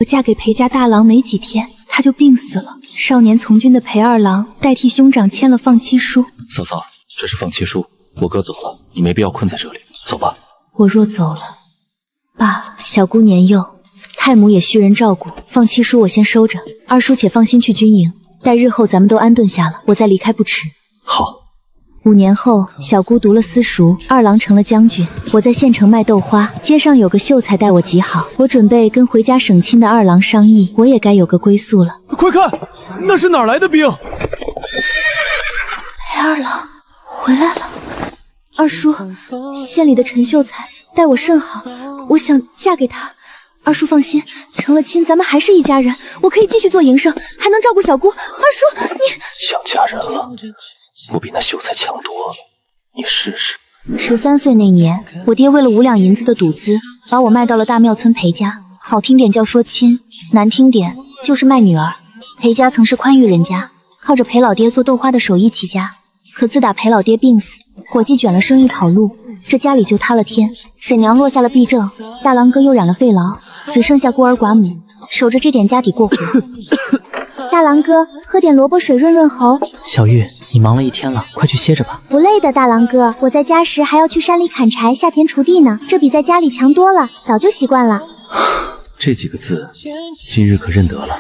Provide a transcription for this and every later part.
我嫁给裴家大郎没几天，他就病死了。少年从军的裴二郎代替兄长签了放妻书。嫂嫂，这是放妻书，我哥走了，你没必要困在这里，走吧。我若走了，罢了。小姑年幼，太母也需人照顾，放妻书我先收着。二叔且放心去军营，待日后咱们都安顿下了，我再离开不迟。好。5年后，小姑读了私塾，二郎成了将军。我在县城卖豆花，街上有个秀才待我极好。我准备跟回家省亲的二郎商议，我也该有个归宿了。快看，那是哪来的兵？裴二郎回来了。二叔，县里的陈秀才待我甚好，我想嫁给他。二叔放心，成了亲，咱们还是一家人。我可以继续做营生，还能照顾小姑。二叔，你想嫁人了？我比那秀才强多了，你试试。13岁那年，我爹为了5两银子的赌资，把我卖到了大庙村裴家。好听点叫说亲，难听点就是卖女儿。裴家曾是宽裕人家，靠着裴老爹做豆花的手艺起家。可自打裴老爹病死，伙计卷了生意跑路，这家里就塌了天。沈娘落下了弊症，大郎哥又染了肺痨，只剩下孤儿寡母，守着这点家底过活。大郎哥，喝点萝卜水润润喉。小玉，你忙了一天了，快去歇着吧。不累的，大郎哥，我在家时还要去山里砍柴、下田锄地呢，这比在家里强多了，早就习惯了。这几个字，今日可认得了。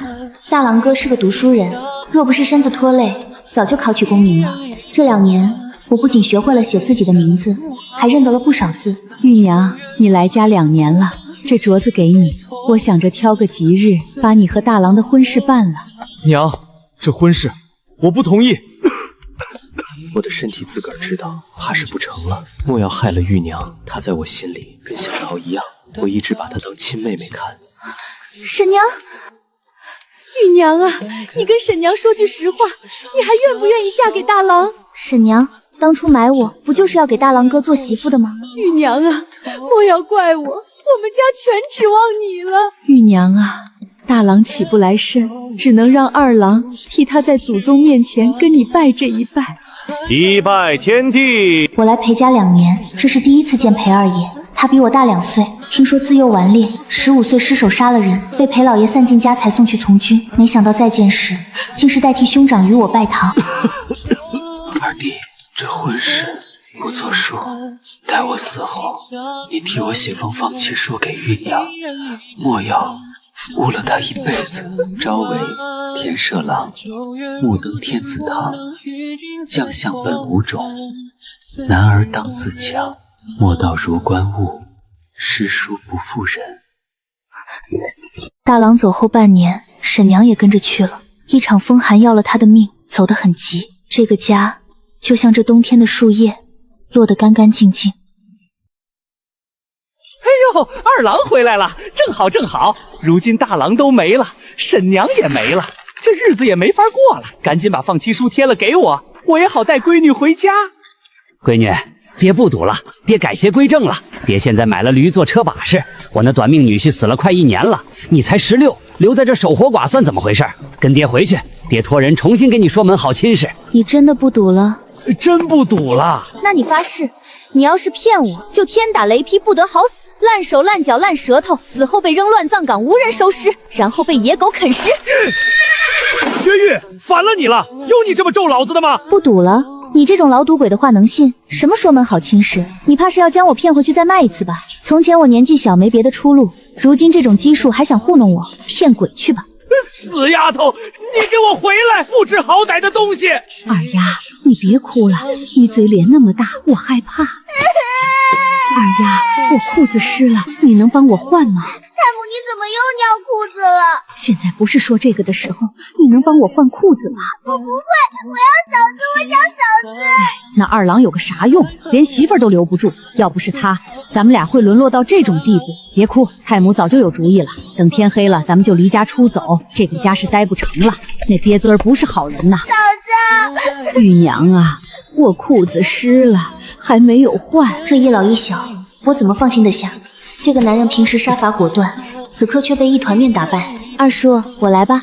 大郎哥是个读书人，若不是身子拖累，早就考取功名了。这2年，我不仅学会了写自己的名字，还认得了不少字。玉娘，你来家2年了，这镯子给你，我想着挑个吉日，把你和大郎的婚事办了。娘，这婚事我不同意。我的身体自个儿知道，怕是不成了。莫要害了玉娘，她在我心里跟小桃一样，我一直把她当亲妹妹看。沈娘，玉娘啊，你跟沈娘说句实话，你还愿不愿意嫁给大郎？沈娘，当初买我不就是要给大郎哥做媳妇的吗？玉娘啊，莫要怪我，我们家全指望你了。玉娘啊，大郎起不来身，只能让二郎替他在祖宗面前跟你拜这一拜。一拜天地。我来裴家2年，这是第一次见裴二爷。他比我大2岁，听说自幼顽劣，15岁失手杀了人，被裴老爷散尽家财送去从军。没想到再见时，竟是代替兄长与我拜堂。二弟，这婚事不作数，待我死后，你替我写封放弃书给玉娘，莫要误了她一辈子。朝为田舍郎，暮登天子堂，将相本无种，男儿当自强。莫道如观物，诗书不负人。大郎走后半年，沈娘也跟着去了。一场风寒要了她的命，走得很急。这个家就像这冬天的树叶，落得干干净净。哎呦，二郎回来了，正好正好。如今大郎都没了，沈娘也没了，这日子也没法过了。赶紧把放妻书贴了给我，我也好带闺女回家。闺女，爹不赌了，爹改邪归正了。爹现在买了驴做车把式。我那短命女婿死了快1年了，你才16，留在这守活寡算怎么回事？跟爹回去，爹托人重新给你说门好亲事。你真的不赌了？真不赌了。那你发誓，你要是骗我，就天打雷劈不得好死，烂手烂脚烂舌头，死后被扔乱葬岗无人收尸，然后被野狗啃食。薛玉，反了你了，有你这么咒老子的吗？不赌了？你这种老赌鬼的话能信？什么说门好亲事？你怕是要将我骗回去再卖一次吧？从前我年纪小没别的出路，如今这种基数还想糊弄我？骗鬼去吧！死丫头，你给我回来！不知好歹的东西！二丫，你别哭了，你嘴脸那么大，我害怕。二丫，我裤子湿了，你能帮我换吗？太母，你怎么又尿裤子了？现在不是说这个的时候，你能帮我换裤子吗？我不会，我要嫂子，我想嫂子。那二郎有个啥用？连媳妇儿都留不住。要不是他，咱们俩会沦落到这种地步。别哭，太母早就有主意了。等天黑了，咱们就离家出走。这个家是待不成了。那鳖孙儿不是好人呐。嫂子，玉娘啊，我裤子湿了，还没有换。这一老一小，我怎么放心得下？这个男人平时杀伐果断，此刻却被一团面打败。二叔，我来吧。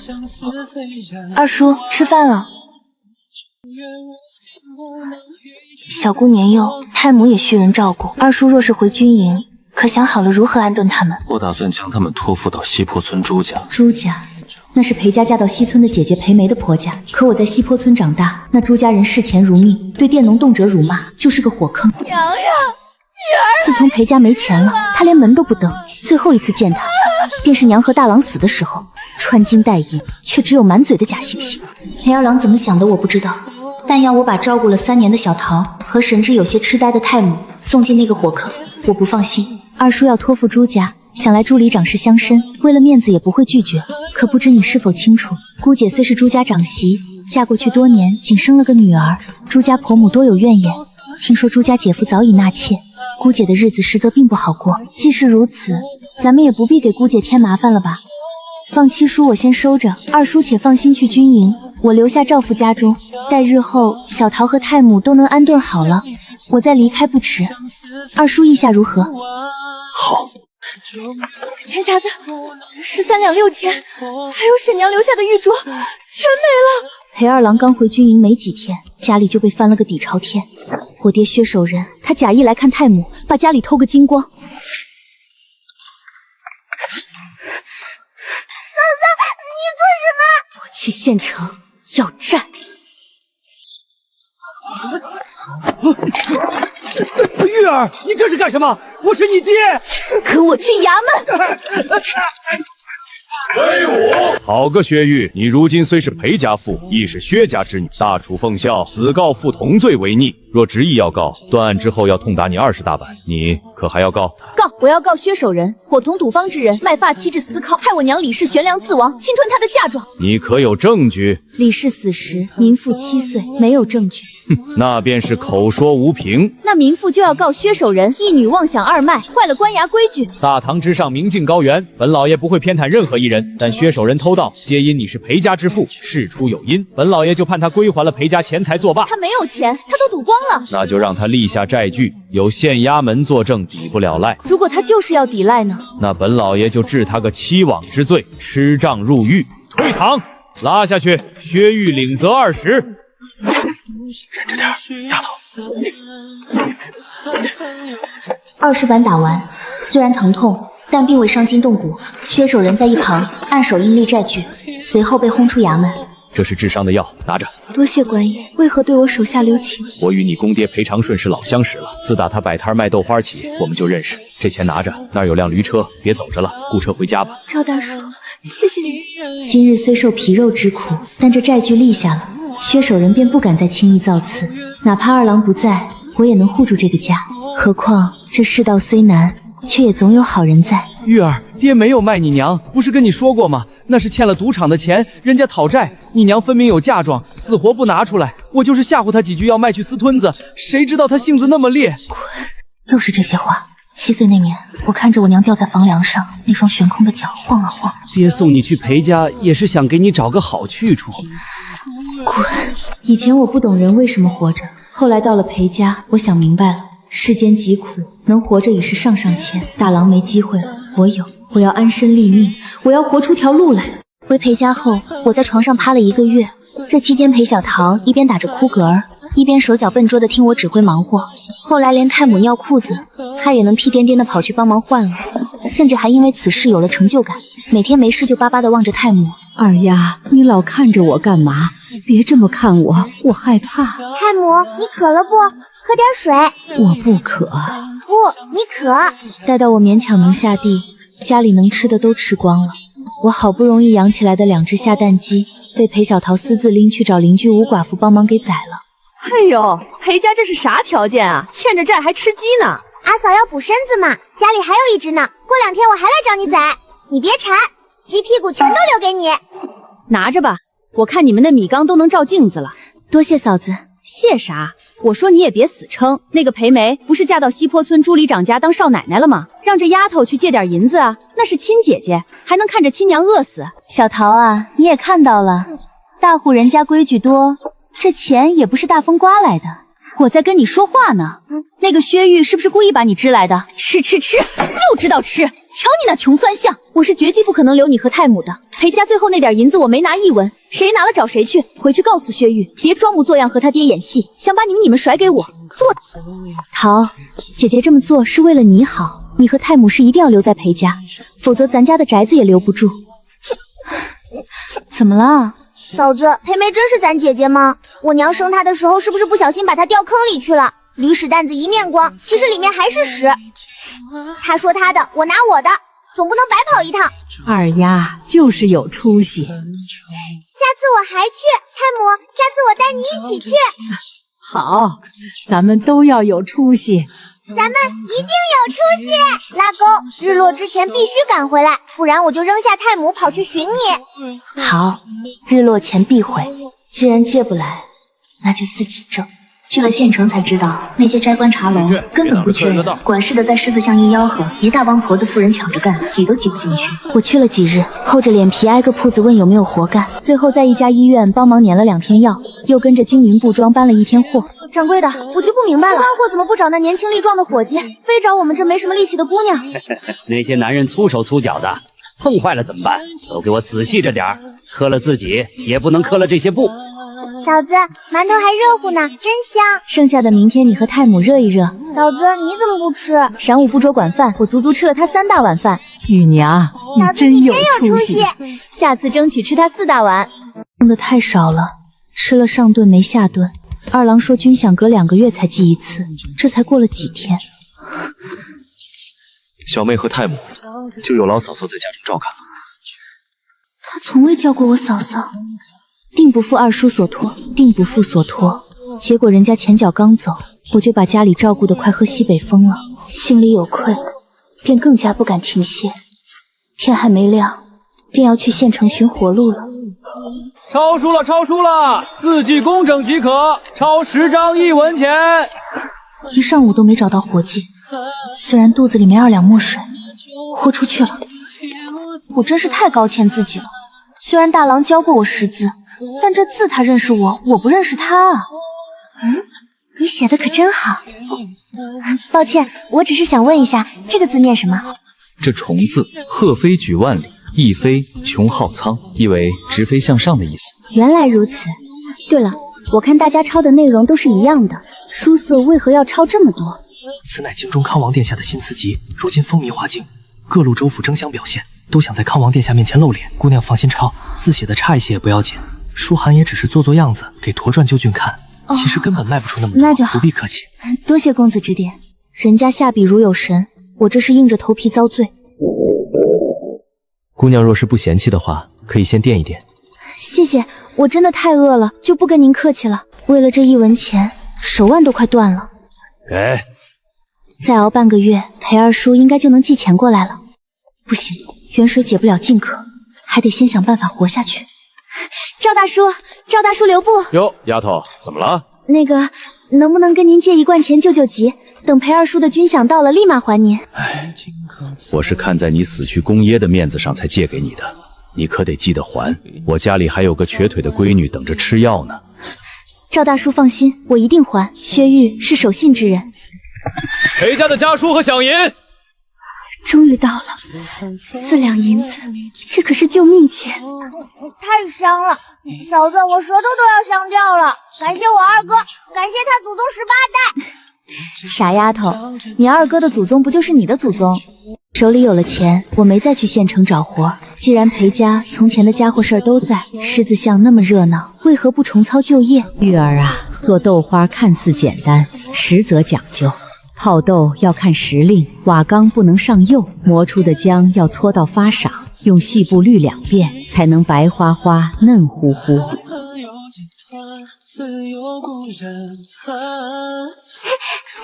二叔，吃饭了。小姑年幼，太母也需人照顾。二叔若是回军营，可想好了如何安顿他们？我打算将他们托付到西坡村朱家。朱家，那是裴家嫁到西村的姐姐裴梅的婆家。可我在西坡村长大，那朱家人视钱如命，对佃农动辄辱骂，就是个火坑。娘呀！自从裴家没钱了，他连门都不登。最后一次见他，便是娘和大郎死的时候，穿金戴银，却只有满嘴的假惺惺。裴二郎怎么想的我不知道，但要我把照顾了3年的小桃和神志有些痴呆的太母送进那个火坑，我不放心。二叔要托付朱家，想来朱里长是乡绅，为了面子也不会拒绝。可不知你是否清楚，姑姐虽是朱家长媳，嫁过去多年，仅生了个女儿，朱家婆母多有怨言。听说朱家姐夫早已纳妾，姑姐的日子实则并不好过。既是如此，咱们也不必给姑姐添麻烦了吧。放妻书我先收着，二叔且放心去军营，我留下照付家中，待日后小桃和太母都能安顿好了，我再离开不迟。二叔意下如何？好。钱匣子13两6钱，还有沈娘留下的玉镯，全没了。裴二郎刚回军营没几天，家里就被翻了个底朝天。我爹薛守仁，他假意来看太母，把家里偷个精光。嫂嫂，你做什么？我去县城要债。玉儿，你这是干什么？我是你爹！跟我去衙门！威武！好个薛玉，你如今虽是裴家妇，亦是薛家之女，大处奉孝，子告父同罪为逆。若执意要告，断案之后要痛打你20大板，你可还要告？告！我要告薛守仁伙同赌坊之人卖发妻至司靠，害我娘李氏悬梁自亡，侵吞她的嫁妆。你可有证据？李氏死时民妇7岁，没有证据。那便是口说无凭。那民妇就要告薛守仁一女妄想二卖，坏了官衙规矩。大唐之上，明镜高原，本老爷不会偏袒任何一人，但薛守仁偷盗，皆因你是裴家之妇，事出有因，本老爷就判他归还了裴家钱财作罢。他没有钱，他都赌光了。那就让他立下债据，有县衙门作证，抵不了赖。如果他就是要抵赖呢？那本老爷就治他个欺罔之罪，吃杖入狱，退堂，拉下去，薛玉领责20。忍着点，丫头。20板打完，虽然疼痛，但并未伤筋动骨。薛守仁在一旁按手印立债据，随后被轰出衙门。这是治伤的药，拿着。多谢官爷，为何对我手下留情？我与你公爹裴长顺是老相识了，自打他摆摊卖豆花起，我们就认识。这钱拿着，那儿有辆驴车，别走着了，雇车回家吧。赵大叔，谢谢你。今日虽受皮肉之苦，但这债据立下了，薛守仁便不敢再轻易造次。哪怕二郎不在，我也能护住这个家。何况这世道虽难，却也总有好人在。玉儿，爹没有卖你娘，不是跟你说过吗？那是欠了赌场的钱，人家讨债，你娘分明有嫁妆，死活不拿出来。我就是吓唬她几句，要卖去私吞子，谁知道她性子那么烈。滚！又是这些话。7岁那年，我看着我娘吊在房梁上，那双悬空的脚晃啊晃。爹送你去裴家，也是想给你找个好去处。滚！以前我不懂人为什么活着，后来到了裴家，我想明白了，世间疾苦，能活着已是上上签。大郎没机会了，我有，我要安身立命，我要活出条路来。回裴家后，我在床上趴了1个月，这期间裴小桃一边打着哭嗝儿，一边手脚笨拙地听我指挥忙活。后来连太母尿裤子，她也能屁颠颠地跑去帮忙换了，甚至还因为此事有了成就感，每天没事就巴巴地望着太母。二丫，你老看着我干嘛？别这么看我，我害怕。太母，你渴了不？喝点水。我不渴。不，你渴。待到我勉强能下地，家里能吃的都吃光了。我好不容易养起来的2只下蛋鸡，被裴小桃私自拎去找邻居吴寡妇帮忙给宰了。哎呦，裴家这是啥条件啊？欠着债还吃鸡呢？二嫂要补身子嘛，家里还有1只呢，过2天我还来找你宰。你别馋，鸡屁股全都留给你。拿着吧，我看你们的米缸都能照镜子了。多谢嫂子。谢啥？我说你也别死撑。那个裴梅不是嫁到西坡村朱里长家当少奶奶了吗？让这丫头去借点银子啊，那是亲姐姐，还能看着亲娘饿死。小桃啊，你也看到了，大户人家规矩多，这钱也不是大风刮来的。我在跟你说话呢。那个薛玉是不是故意把你支来的？吃，就知道吃。瞧你那穷酸相，我是绝技不可能留你和太母的。裴家最后那点银子我没拿一文，谁拿了找谁去。回去告诉薛玉，别装模作样和他爹演戏，想把你们甩给我。做。桃，姐姐这么做是为了你好，你和太母是一定要留在裴家，否则咱家的宅子也留不住。怎么了？嫂子，裴梅真是咱姐姐吗？我娘生她的时候是不是不小心把她掉坑里去了？驴屎蛋子一面光，其实里面还是屎。她说她的，我拿我的，总不能白跑一趟。二丫就是有出息。下次我还去，太母，下次我带你一起去。好，咱们都要有出息。咱们一定有出息！拉钩，日落之前必须赶回来，不然我就扔下太母跑去寻你。好，日落前必回。既然借不来，那就自己挣。去了县城才知道，那些斋官茶楼根本不缺人，管事的在狮子巷一吆喝，一大帮婆子妇人抢着干，挤都挤不进去。我去了几日，厚着脸皮挨个铺子问有没有活干，最后在一家医院帮忙撵了2天药，又跟着惊云布庄搬了1天货。掌柜的，我就不明白了，搬货怎么不找那年轻力壮的伙计，非找我们这没什么力气的姑娘？那些男人粗手粗脚的，碰坏了怎么办？都给我仔细着点儿，磕了自己也不能磕了这些布。嫂子，馒头还热乎呢，真香。剩下的明天你和太母热一热。嫂子，你怎么不吃？晌午不捉管饭，我足足吃了他3大碗饭。玉娘，你真有出息，下次争取吃他4大碗。用的太少了，吃了上顿没下顿。二郎说军饷隔2个月才寄一次，这才过了几天。小妹和太母就有劳嫂嫂在家中照看了。他从未叫过我嫂嫂。定不负二叔所托，定不负所托。结果人家前脚刚走，我就把家里照顾得快喝西北风了，心里有愧，便更加不敢停歇。天还没亮，便要去县城寻活路了。抄书了，抄书了，字迹工整即可，抄10张1文钱。一上午都没找到活计，虽然肚子里没2两墨水，豁出去了。我真是太高歉自己了。虽然大郎教过我识字，但这字他认识我，我不认识他啊。你写的可真好。抱歉，我只是想问一下，这个字念什么？这虫字，鹤飞举万里，翼飞穷浩苍，意为直飞向上的意思。原来如此。对了，我看大家抄的内容都是一样的，书色为何要抄这么多？此乃京中康王殿下的新词集，如今风靡华境，各路州府争相表现，都想在康王殿下面前露脸。姑娘放心抄，字写的差一些也不要紧，书函也只是做样子给驼传究俊看，其实根本卖不出那么多，那就好，不必客气。多谢公子指点，人家下笔如有神，我这是硬着头皮遭罪。姑娘若是不嫌弃的话，可以先垫一垫。谢谢，我真的太饿了，就不跟您客气了。为了这1文钱，手腕都快断了。给，再熬半个月，裴二叔应该就能寄钱过来了。不行，远水解不了近渴，还得先想办法活下去。赵大叔，赵大叔留步。哟，丫头，怎么了？那个，能不能跟您借1贯钱救救急？等裴二叔的军饷到了，立马还您。我是看在你死去公耶的面子上才借给你的，你可得记得还。我家里还有个瘸腿的闺女等着吃药呢。赵大叔放心，我一定还。薛玉是守信之人。裴家的家书和饷银。终于到了，4两银子，这可是救命钱。太香了，嫂子，我舌头都要香掉了。感谢我二哥，感谢他祖宗18代。傻丫头，你二哥的祖宗不就是你的祖宗？手里有了钱，我没再去县城找活。既然裴家从前的家伙事儿都在，狮子巷那么热闹，为何不重操旧业？玉儿啊，做豆花看似简单，实则讲究。泡豆要看时令，瓦缸不能上釉，磨出的浆要搓到发赏，用细布滤2遍，才能白花花、嫩乎乎。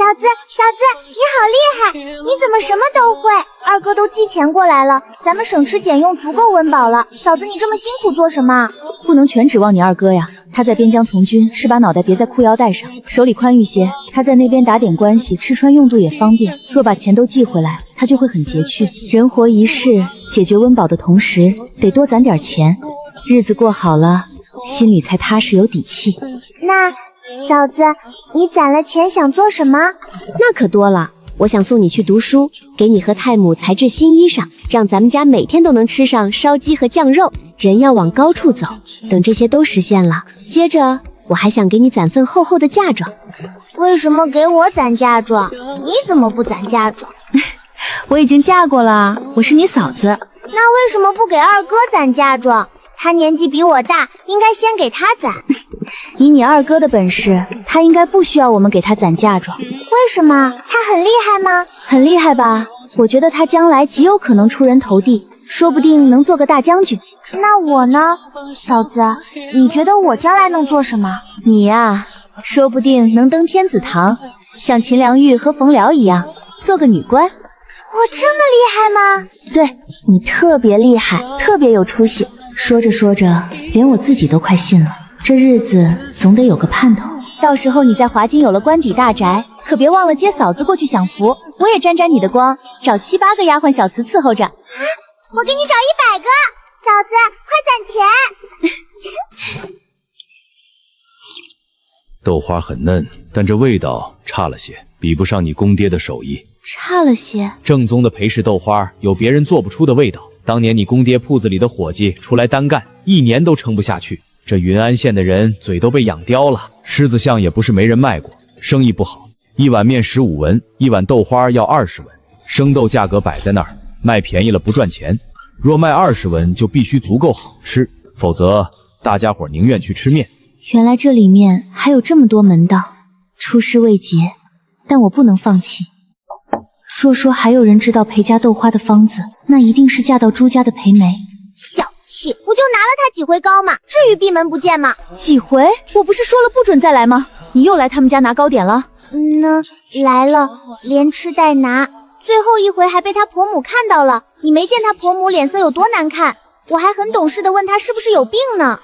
嫂子，你好厉害！你怎么什么都会？二哥都寄钱过来了，咱们省吃俭用，足够温饱了。嫂子，你这么辛苦做什么？不能全指望你二哥呀，他在边疆从军，是把脑袋别在裤腰带上，手里宽裕些。他在那边打点关系，吃穿用度也方便。若把钱都寄回来，他就会很拮据。人活一世，解决温饱的同时，得多攒点钱，日子过好了，心里才踏实有底气。那嫂子，你攒了钱想做什么？那可多了，我想送你去读书，给你和太母裁制新衣裳，让咱们家每天都能吃上烧鸡和酱肉。人要往高处走，等这些都实现了，接着我还想给你攒份厚厚的嫁妆。为什么给我攒嫁妆？你怎么不攒嫁妆？我已经嫁过了，我是你嫂子。那为什么不给二哥攒嫁妆？他年纪比我大，应该先给他攒。以你二哥的本事，他应该不需要我们给他攒嫁妆。为什么？他很厉害吗？很厉害吧？我觉得他将来极有可能出人头地，说不定能做个大将军。那我呢？嫂子，你觉得我将来能做什么？你呀，说不定能登天子堂，像秦良玉和冯辽一样，做个女官。我这么厉害吗？对，你特别厉害，特别有出息。说着说着，连我自己都快信了。这日子总得有个盼头。到时候你在华金有了官邸大宅，可别忘了接嫂子过去享福。我也沾沾你的光，找7、8个丫鬟小厮伺候着。我给你找100个，嫂子，快攒钱。豆花很嫩，但这味道差了些，比不上你公爹的手艺。差了些。正宗的裴氏豆花有别人做不出的味道。当年你公爹铺子里的伙计出来单干，1年都撑不下去。这云安县的人嘴都被养刁了，狮子巷也不是没人卖过，生意不好。1碗面15文，1碗豆花要20文，生豆价格摆在那儿，卖便宜了不赚钱。若卖20文，就必须足够好吃，否则大家伙宁愿去吃面。原来这里面还有这么多门道，出师未捷，但我不能放弃。若说还有人知道裴家豆花的方子，那一定是嫁到朱家的裴梅。小气，不就拿了他几回糕吗？至于闭门不见吗？几回？我不是说了不准再来吗？你又来他们家拿糕点了？来了，连吃带拿，最后一回还被他婆母看到了。你没见他婆母脸色有多难看，我还很懂事的问他是不是有病呢。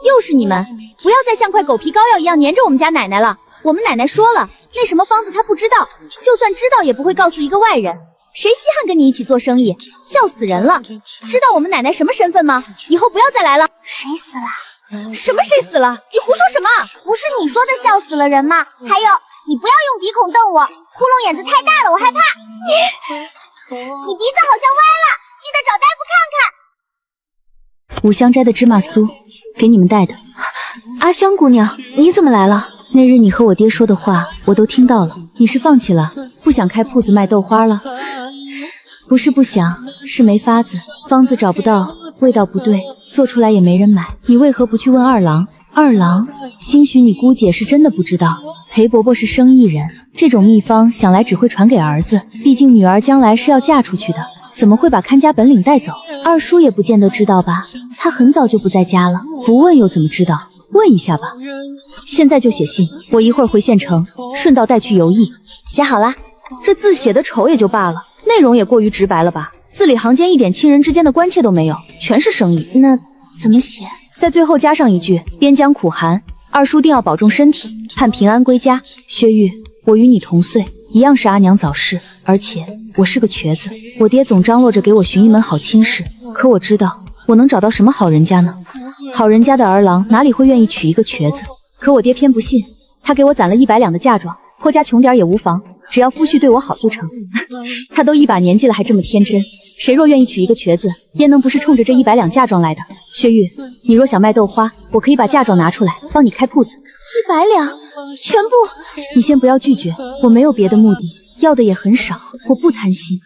又是你们，不要再像块狗皮膏药一样粘着我们家奶奶了。我们奶奶说了，那什么方子她不知道，就算知道也不会告诉一个外人。谁稀罕跟你一起做生意？笑死人了！知道我们奶奶什么身份吗？以后不要再来了。谁死了？什么谁死了？你胡说什么？不是你说的笑死了人吗？还有，你不要用鼻孔瞪我，窟窿眼子太大了，我害怕。你鼻子好像歪了，记得找大夫看看。五香斋的芝麻酥，给你们带的。阿香姑娘，你怎么来了？那日你和我爹说的话，我都听到了。你是放弃了，不想开铺子卖豆花了？不是不想，是没法子，方子找不到，味道不对，做出来也没人买。你为何不去问二郎？二郎，兴许你姑姐是真的不知道，裴伯伯是生意人，这种秘方想来只会传给儿子，毕竟女儿将来是要嫁出去的，怎么会把看家本领带走？二叔也不见得知道吧，他很早就不在家了，不问又怎么知道？问一下吧。现在就写信，我一会儿回县城，顺道带去邮驿。写好了。这字写得丑也就罢了，内容也过于直白了吧？字里行间一点亲人之间的关切都没有，全是生意。那怎么写？在最后加上一句：边疆苦寒，二叔定要保重身体，盼平安归家。薛玉，我与你同岁，一样是阿娘早逝，而且我是个瘸子，我爹总张罗着给我寻一门好亲事，可我知道我能找到什么好人家呢？好人家的儿郎哪里会愿意娶一个瘸子？可我爹偏不信，他给我攒了100两的嫁妆，破家穷点也无妨，只要夫婿对我好就成。他都一把年纪了还这么天真，谁若愿意娶一个瘸子，焉能不是冲着这100两嫁妆来的？薛玉，你若想卖豆花，我可以把嫁妆拿出来帮你开铺子。100两，全部？你先不要拒绝，我没有别的目的，要的也很少，我不贪心，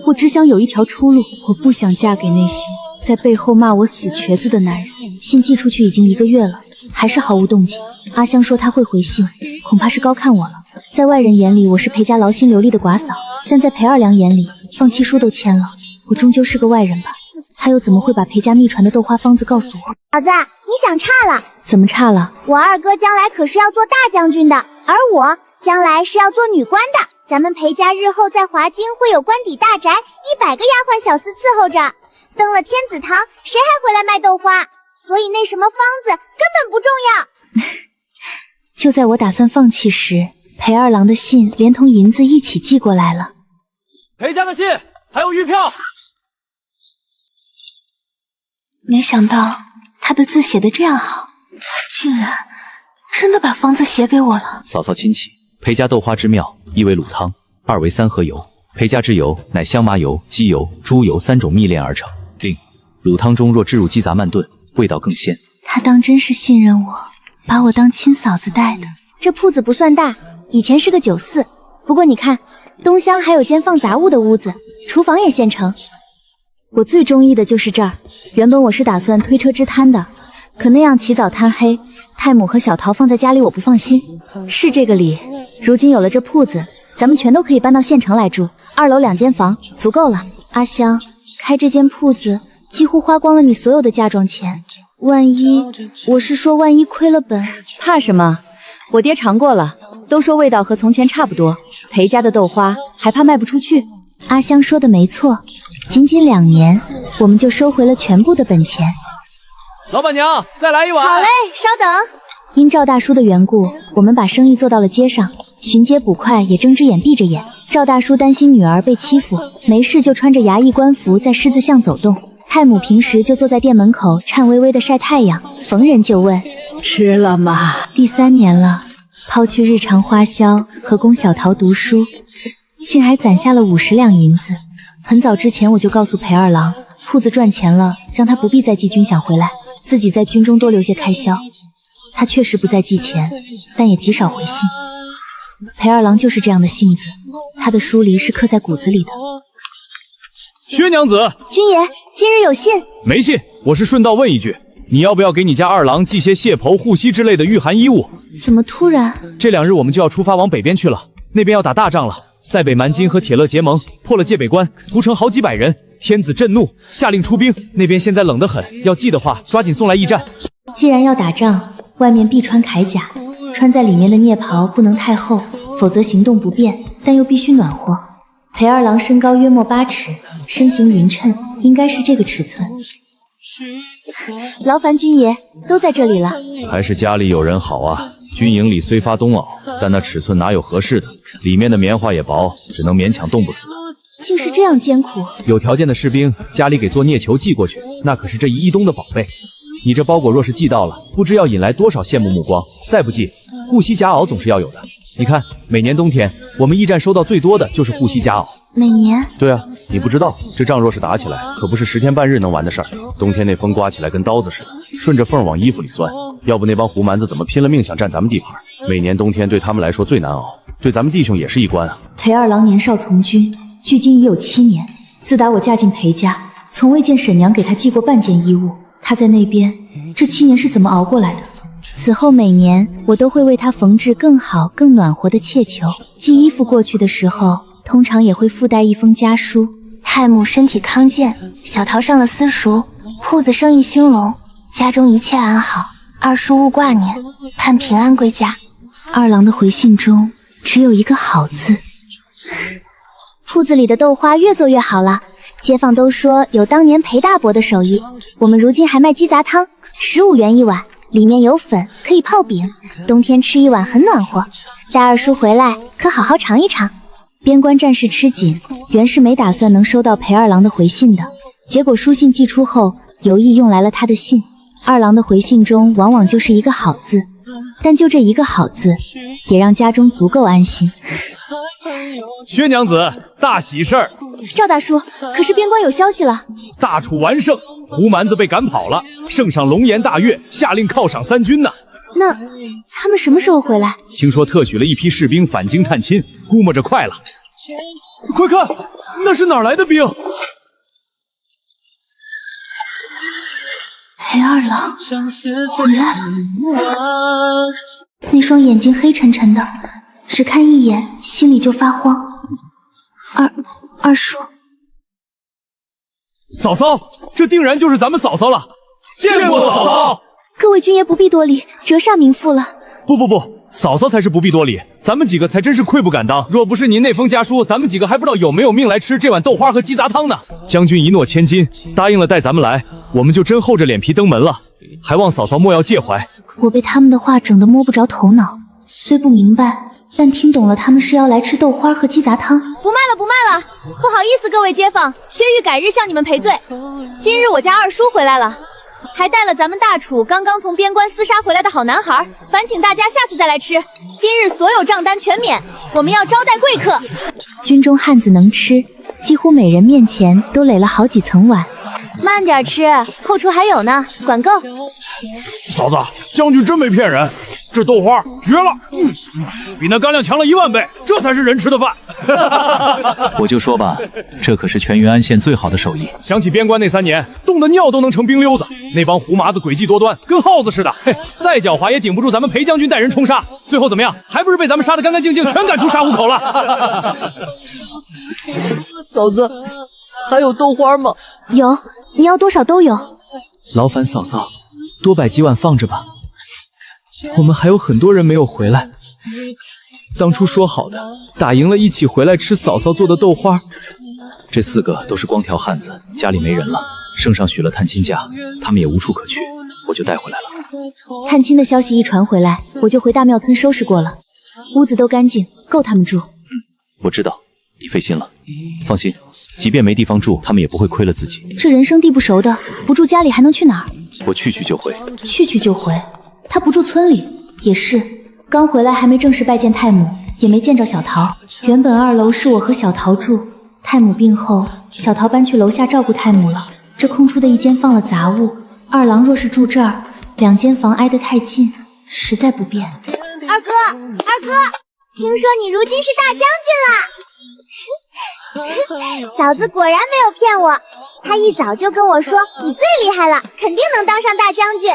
我只想有一条出路，我不想嫁给那些在背后骂我死瘸子的男人。信寄出去已经1个月了，还是毫无动静。阿香说她会回信，恐怕是高看我了。在外人眼里我是裴家劳心流力的寡嫂，但在裴二娘眼里，放弃书都签了，我终究是个外人吧。他又怎么会把裴家秘传的豆花方子告诉我？儿子，你想差了。怎么差了？我二哥将来可是要做大将军的，而我将来是要做女官的。咱们裴家日后在华京会有官邸大宅，100个丫鬟小厮伺候着。登了天子堂，谁还回来卖豆花？所以那什么方子根本不重要。就在我打算放弃时，裴二郎的信连同银子一起寄过来了。裴家的信，还有玉票。没想到他的字写得这样好，竟然真的把方子写给我了。嫂嫂亲启，裴家豆花之妙，一为卤汤，二为3合油。裴家之油乃香麻油、鸡油、猪油3种蜜炼而成。另卤汤中若置入鸡杂慢炖，味道更鲜。他当真是信任我，把我当亲嫂子待的。这铺子不算大，以前是个酒肆，不过你看，东厢还有间放杂物的屋子，厨房也现成。我最中意的就是这儿。原本我是打算推车支摊的，可那样起早贪黑，太母和小桃放在家里我不放心。是这个理。如今有了这铺子，咱们全都可以搬到县城来住。2楼2间房足够了。阿香，开这间铺子几乎花光了你所有的嫁妆钱，万一亏了本，怕什么？我爹尝过了，都说味道和从前差不多。裴家的豆花还怕卖不出去？阿香说的没错，仅仅2年，我们就收回了全部的本钱。老板娘，再来一碗。好嘞，稍等。因赵大叔的缘故，我们把生意做到了街上，巡街捕快也睁只眼闭着眼。赵大叔担心女儿被欺负，没事就穿着衙役官服在狮子巷走动。太母平时就坐在店门口颤巍巍的晒太阳，逢人就问吃了吗？第3年了，抛去日常花销和供小桃读书，竟还攒下了50两银子。很早之前我就告诉裴二郎，铺子赚钱了，让他不必再寄军饷回来，自己在军中多留些开销。他确实不再寄钱，但也极少回信。裴二郎就是这样的性子，他的疏离是刻在骨子里的。薛娘子，君爷，今日有信？没信，我是顺道问一句，你要不要给你家二郎寄些蟹袍、护膝之类的御寒衣物？怎么突然？这2日我们就要出发往北边去了，那边要打大仗了。塞北蛮金和铁勒结盟，破了界北关，屠城好几百人。天子震怒，下令出兵。那边现在冷得很，要寄的话，抓紧送来驿站。既然要打仗，外面必穿铠甲，穿在里面的袞袍不能太厚，否则行动不便，但又必须暖和。裴二郎身高约莫8尺，身形匀称，应该是这个尺寸。劳烦君爷，都在这里了。还是家里有人好啊。军营里虽发冬袄，但那尺寸哪有合适的？里面的棉花也薄，只能勉强冻不死的。竟是这样艰苦。有条件的士兵，家里给做镍球寄过去，那可是这1亿冬的宝贝。你这包裹若是寄到了，不知要引来多少羡慕目光。再不济，护膝夹袄总是要有的。你看，每年冬天，我们驿站收到最多的就是护膝夹袄。每年？对啊，你不知道，这仗若是打起来，可不是10天半日能完的事儿。冬天那风刮起来跟刀子似的，顺着缝往衣服里钻。要不那帮胡蛮子怎么拼了命想占咱们地盘？每年冬天对他们来说最难熬，对咱们弟兄也是一关啊。裴二郎年少从军，距今已有7年。自打我嫁进裴家，从未见沈娘给他寄过半件衣物。他在那边，这7年是怎么熬过来的？此后每年我都会为他缝制更好、更暖和的气球。寄衣服过去的时候，通常也会附带一封家书：太母身体康健，小桃上了私塾，铺子生意兴隆，家中一切安好，二叔勿挂念，盼平安归家。二郎的回信中只有一个好字。铺子里的豆花越做越好了，街坊都说有当年裴大伯的手艺。我们如今还卖鸡杂汤，15元1碗，里面有粉，可以泡饼，冬天吃1碗很暖和。待二叔回来，可好好尝一尝。边关战事吃紧，原是没打算能收到裴二郎的回信的，结果书信寄出后，有意用来了他的信。二郎的回信中往往就是一个好字，但就这一个好字，也让家中足够安心。薛娘子，大喜事儿！赵大叔，可是边关有消息了？大楚完胜，胡蛮子被赶跑了，圣上龙颜大悦，下令犒赏3军呢。那他们什么时候回来？听说特许了一批士兵返京探亲，估摸着快了。快看，那是哪来的兵？裴二郎回来了，那双眼睛黑沉沉的，只看一眼心里就发慌。二叔，嫂嫂，这定然就是咱们嫂嫂了。见过嫂嫂。各位军爷不必多礼，折煞民妇了。不，嫂嫂才是不必多礼，咱们几个才真是愧不敢当。若不是您那封家书，咱们几个还不知道有没有命来吃这碗豆花和鸡杂汤呢。将军一诺千金，答应了带咱们来，我们就真厚着脸皮登门了，还望嫂嫂莫要介怀。我被他们的话整得摸不着头脑，虽不明白，但听懂了他们是要来吃豆花和鸡杂汤。不卖了，不好意思，各位街坊，薛玉改日向你们赔罪。今日我家二叔回来了，还带了咱们大楚刚刚从边关厮杀回来的好男孩，烦请大家下次再来吃。今日所有账单全免，我们要招待贵客。军中汉子能吃，几乎每人面前都垒了好几层碗。慢点吃，后厨还有呢，管够。嫂子，将军真没骗人。这豆花绝了，比那干粮强了10000倍，这才是人吃的饭。我就说吧，这可是全云安县最好的手艺。想起边关那3年，冻得尿都能成冰溜子，那帮胡麻子诡计多端，跟耗子似的，嘿，再狡猾也顶不住咱们裴将军带人冲杀。最后怎么样？还不是被咱们杀得干干净净，全赶出沙湖口了。嫂子，还有豆花吗？有，你要多少都有。劳烦嫂嫂，多摆几碗放着吧。我们还有很多人没有回来。当初说好的，打赢了一起回来吃嫂嫂做的豆花。这4个都是光条汉子，家里没人了，圣上许了探亲假，他们也无处可去，我就带回来了。探亲的消息一传回来，我就回大庙村收拾过了，屋子都干净，够他们住。我知道，你费心了。放心，即便没地方住，他们也不会亏了自己。这人生地不熟的，不住家里还能去哪儿？我去就回。去就回。他不住村里，也是。刚回来还没正式拜见太母，也没见着小桃。原本2楼是我和小桃住，太母病后，小桃搬去楼下照顾太母了。这空出的一间放了杂物，二郎若是住这儿，2间房挨得太近，实在不便。二哥，听说你如今是大将军了。嫂子果然没有骗我，她一早就跟我说你最厉害了，肯定能当上大将军。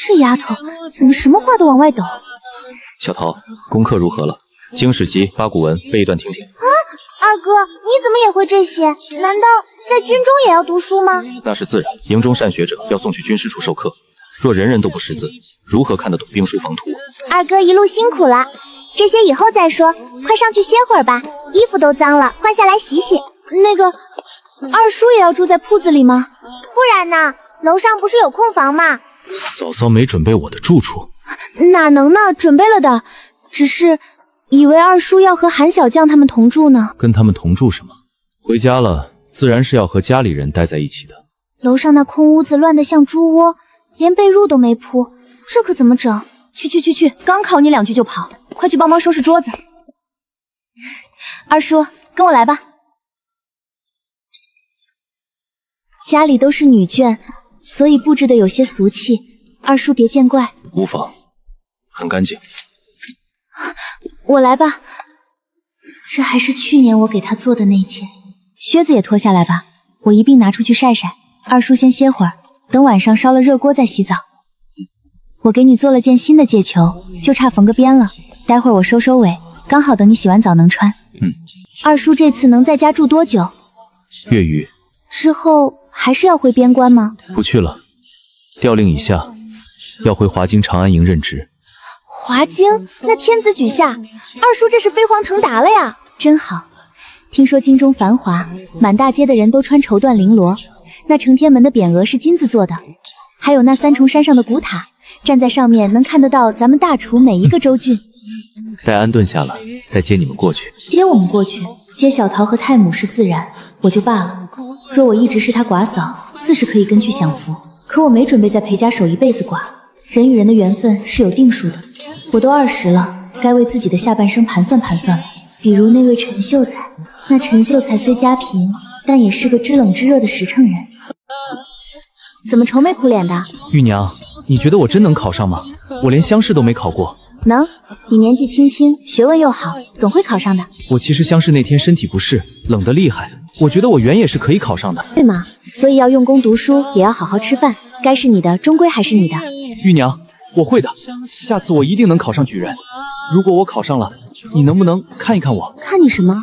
这丫头怎么什么话都往外抖？小桃，功课如何了？经史籍、八股文背一段听听。啊，二哥，你怎么也会这些？难道在军中也要读书吗？那是自然，营中善学者要送去军师处授课，若人人都不识字，如何看得懂兵书防图？二哥一路辛苦了，这些以后再说，快上去歇会儿吧，衣服都脏了，换下来洗洗。那个，二叔也要住在铺子里吗？不然呢？楼上不是有空房吗？嫂嫂没准备我的住处。哪能呢？准备了的，只是以为二叔要和韩小将他们同住呢。跟他们同住什么？回家了，自然是要和家里人待在一起的。楼上那空屋子乱得像猪窝，连被褥都没铺，这可怎么整？去！刚考你2句就跑，快去帮忙收拾桌子。二叔，跟我来吧。家里都是女眷，所以布置的有些俗气，二叔别见怪。无妨，很干净。我来吧。这还是去年我给他做的那件。靴子也脱下来吧，我一并拿出去晒晒。二叔先歇会儿，等晚上烧了热锅再洗澡。我给你做了件新的戒球，就差缝个边了。待会儿我收收尾，刚好等你洗完澡能穿。二叔这次能在家住多久？月余。之后还是要回边关吗？不去了，调令已下，要回华京长安营任职。华京？那天子举下，二叔这是飞黄腾达了呀！真好。听说京中繁华，满大街的人都穿绸缎绫罗，那承天门的匾额是金子做的，还有那3重山上的古塔，站在上面能看得到咱们大楚每一个州郡。待安顿下来，再接你们过去。接我们过去，接小桃和太母是自然，我就罢了。若我一直是他寡嫂，自是可以跟去享福。可我没准备在裴家守一辈子寡，人与人的缘分是有定数的。我都20了，该为自己的下半生盘算盘算了。比如那位陈秀才，那陈秀才虽家贫，但也是个知冷知热的实诚人。怎么愁眉苦脸的？玉娘，你觉得我真能考上吗？我连乡试都没考过。能，你年纪轻轻，学问又好，总会考上的。我其实乡试那天身体不适，冷得厉害，我觉得我原也是可以考上的。对吗？所以要用功读书，也要好好吃饭，该是你的终归还是你的。玉娘，我会的，下次我一定能考上举人。如果我考上了，你能不能看一看我？看你什么？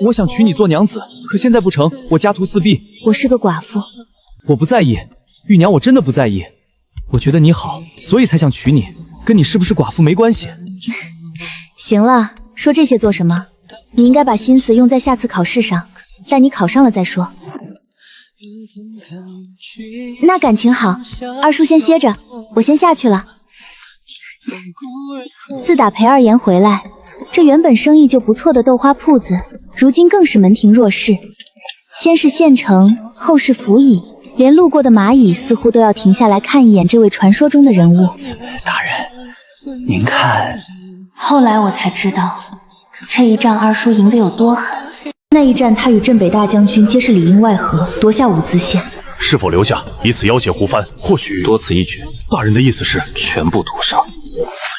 我想娶你做娘子，可现在不成，我家徒四壁。我是个寡妇。我不在意，玉娘，我真的不在意。我觉得你好，所以才想娶你，跟你是不是寡妇没关系。行了，说这些做什么？你应该把心思用在下次考试上，待你考上了再说。那感情好，二叔先歇着，我先下去了。自打裴二爷回来，这原本生意就不错的豆花铺子，如今更是门庭若市。先是县城，后是府尹，连路过的蚂蚁似乎都要停下来看一眼这位传说中的人物。大人，您看。后来我才知道，这一仗二叔赢得有多狠。那一战，他与镇北大将军皆是里应外合，夺下伍兹县。是否留下，以此要挟胡藩？或许多此一举。大人的意思是全部屠杀。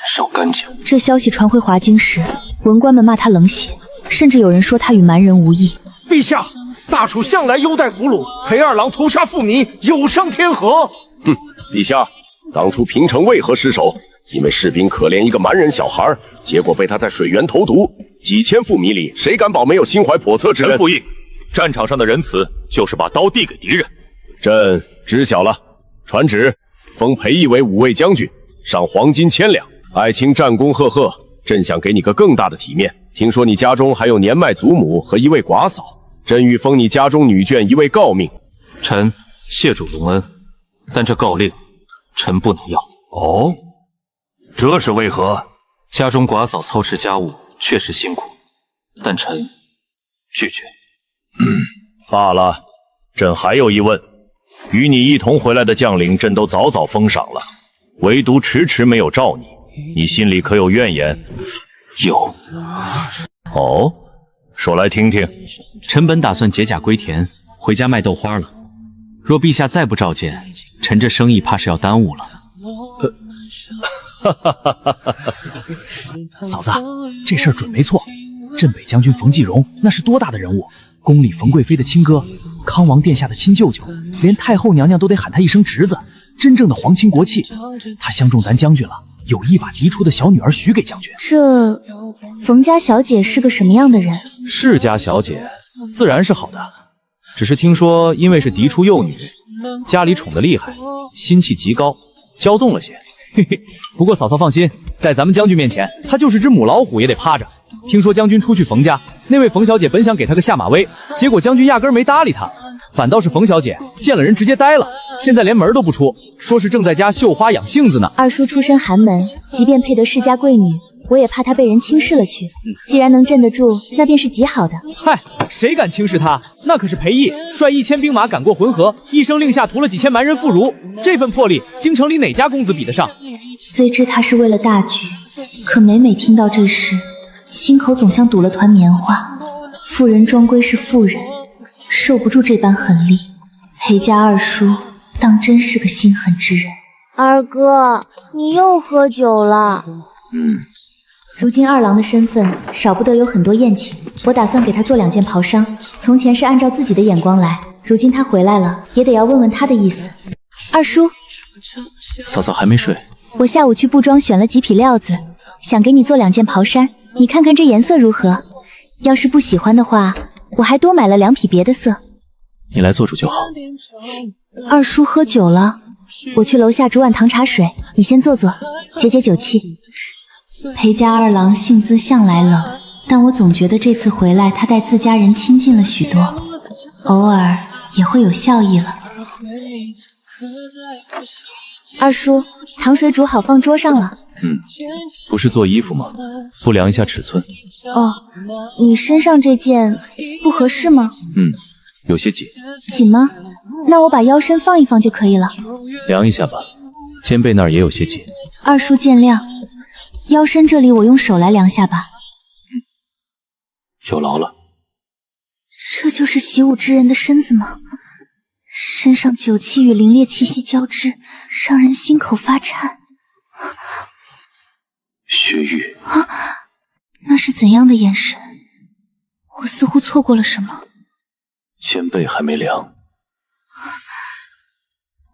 烧干净。这消息传回华京时，文官们骂他冷血，甚至有人说他与蛮人无异。陛下，大楚向来优待俘虏，裴二郎屠杀妇民，有伤天和。哼，陛下，当初平城为何失守？因为士兵可怜一个蛮人小孩，结果被他在水源投毒。几千负米里，谁敢保没有心怀叵测之人？臣附议，战场上的仁慈就是把刀递给敌人。朕知晓了。传旨，封裴义为武卫将军，赏黄金1000两。爱卿战功赫赫，朕想给你个更大的体面。听说你家中还有年迈祖母和一位寡嫂，朕欲封你家中女眷一位诰命。臣谢主隆恩，但这诰令臣不能要。哦，这是为何？家中寡嫂操持家务确实辛苦，但臣拒绝。罢了，朕还有疑问。与你一同回来的将领，朕都早早封赏了，唯独迟迟没有召你，你心里可有怨言？有。哦，说来听听。臣本打算解甲归田，回家卖豆花了。若陛下再不召见，臣这生意怕是要耽误了。嫂子，这事儿准没错。镇北将军冯继荣那是多大的人物，宫里冯贵妃的亲哥，康王殿下的亲舅舅，连太后娘娘都得喊他一声侄子，真正的皇亲国戚。他相中咱将军了，有意把嫡出的小女儿许给将军。这冯家小姐是个什么样的人？世家小姐自然是好的，只是听说因为是嫡出幼女，家里宠得厉害，心气极高，骄纵了些。嘿嘿，不过嫂嫂放心，在咱们将军面前，他就是只母老虎也得趴着。听说将军出去冯家，那位冯小姐本想给他个下马威，结果将军压根没搭理他，反倒是冯小姐见了人直接呆了，现在连门都不出，说是正在家绣花养性子呢。二叔出身寒门，即便配得世家贵女，我也怕他被人轻视了去。既然能镇得住，那便是极好的。嗨，谁敢轻视他？那可是裴义率1000兵马赶过浑河，一声令下屠了几千蛮人妇孺，这份魄力，京城里哪家公子比得上？虽知他是为了大局，可每每听到这事，心口总像堵了团棉花。妇人终归是妇人，受不住这般狠戾。裴家二叔当真是个心狠之人。二哥，你又喝酒了。如今二郎的身份，少不得有很多宴请。我打算给他做2件袍裳。从前是按照自己的眼光来，如今他回来了，也得要问问他的意思。二叔，嫂嫂还没睡？我下午去布庄选了几匹料子，想给你做2件袍衫，你看看这颜色如何？要是不喜欢的话，我还多买了2匹别的色。你来做主就好。二叔喝酒了，我去楼下煮碗糖茶水，你先坐坐，解解酒气。裴家二郎性子向来冷，但我总觉得这次回来他待自家人亲近了许多，偶尔也会有笑意了。二叔，糖水煮好放桌上了。不是做衣服吗？不量一下尺寸？哦，你身上这件不合适吗？有些紧。紧吗？那我把腰身放一放就可以了。量一下吧，肩背那儿也有些紧。二叔见谅，腰身这里我用手来量下吧。有劳了。这就是习武之人的身子吗？身上酒气与凌冽气息交织，让人心口发颤。血玉啊，那是怎样的眼神？我似乎错过了什么。肩背还没量。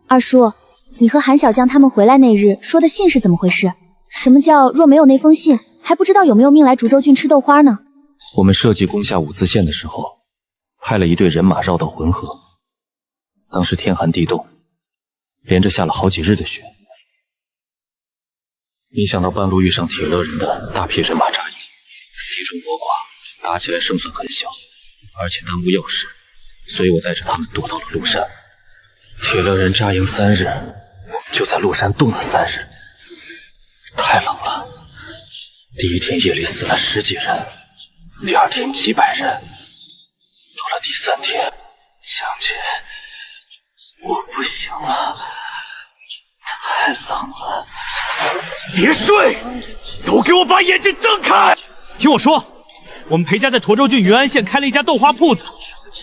二叔，你和韩小将他们回来那日说的信是怎么回事？什么叫若没有那封信，还不知道有没有命来竹州郡吃豆花呢？我们设计攻下五字县的时候，派了一队人马绕到浑河。当时天寒地冻，连着下了好几日的雪。没想到半路遇上铁勒人的大批人马扎营，敌众我寡，打起来胜算很小，而且耽误要事，所以我带着他们躲到了鹿山。铁勒人扎营3日，我们就在鹿山冻了3日。太冷了，第一天夜里死了10几人，第2天几百人，到了第3天，将军，我不行了，太冷了。别睡，都给我把眼睛睁开！听我说，我们裴家在沱州郡云安县开了一家豆花铺子，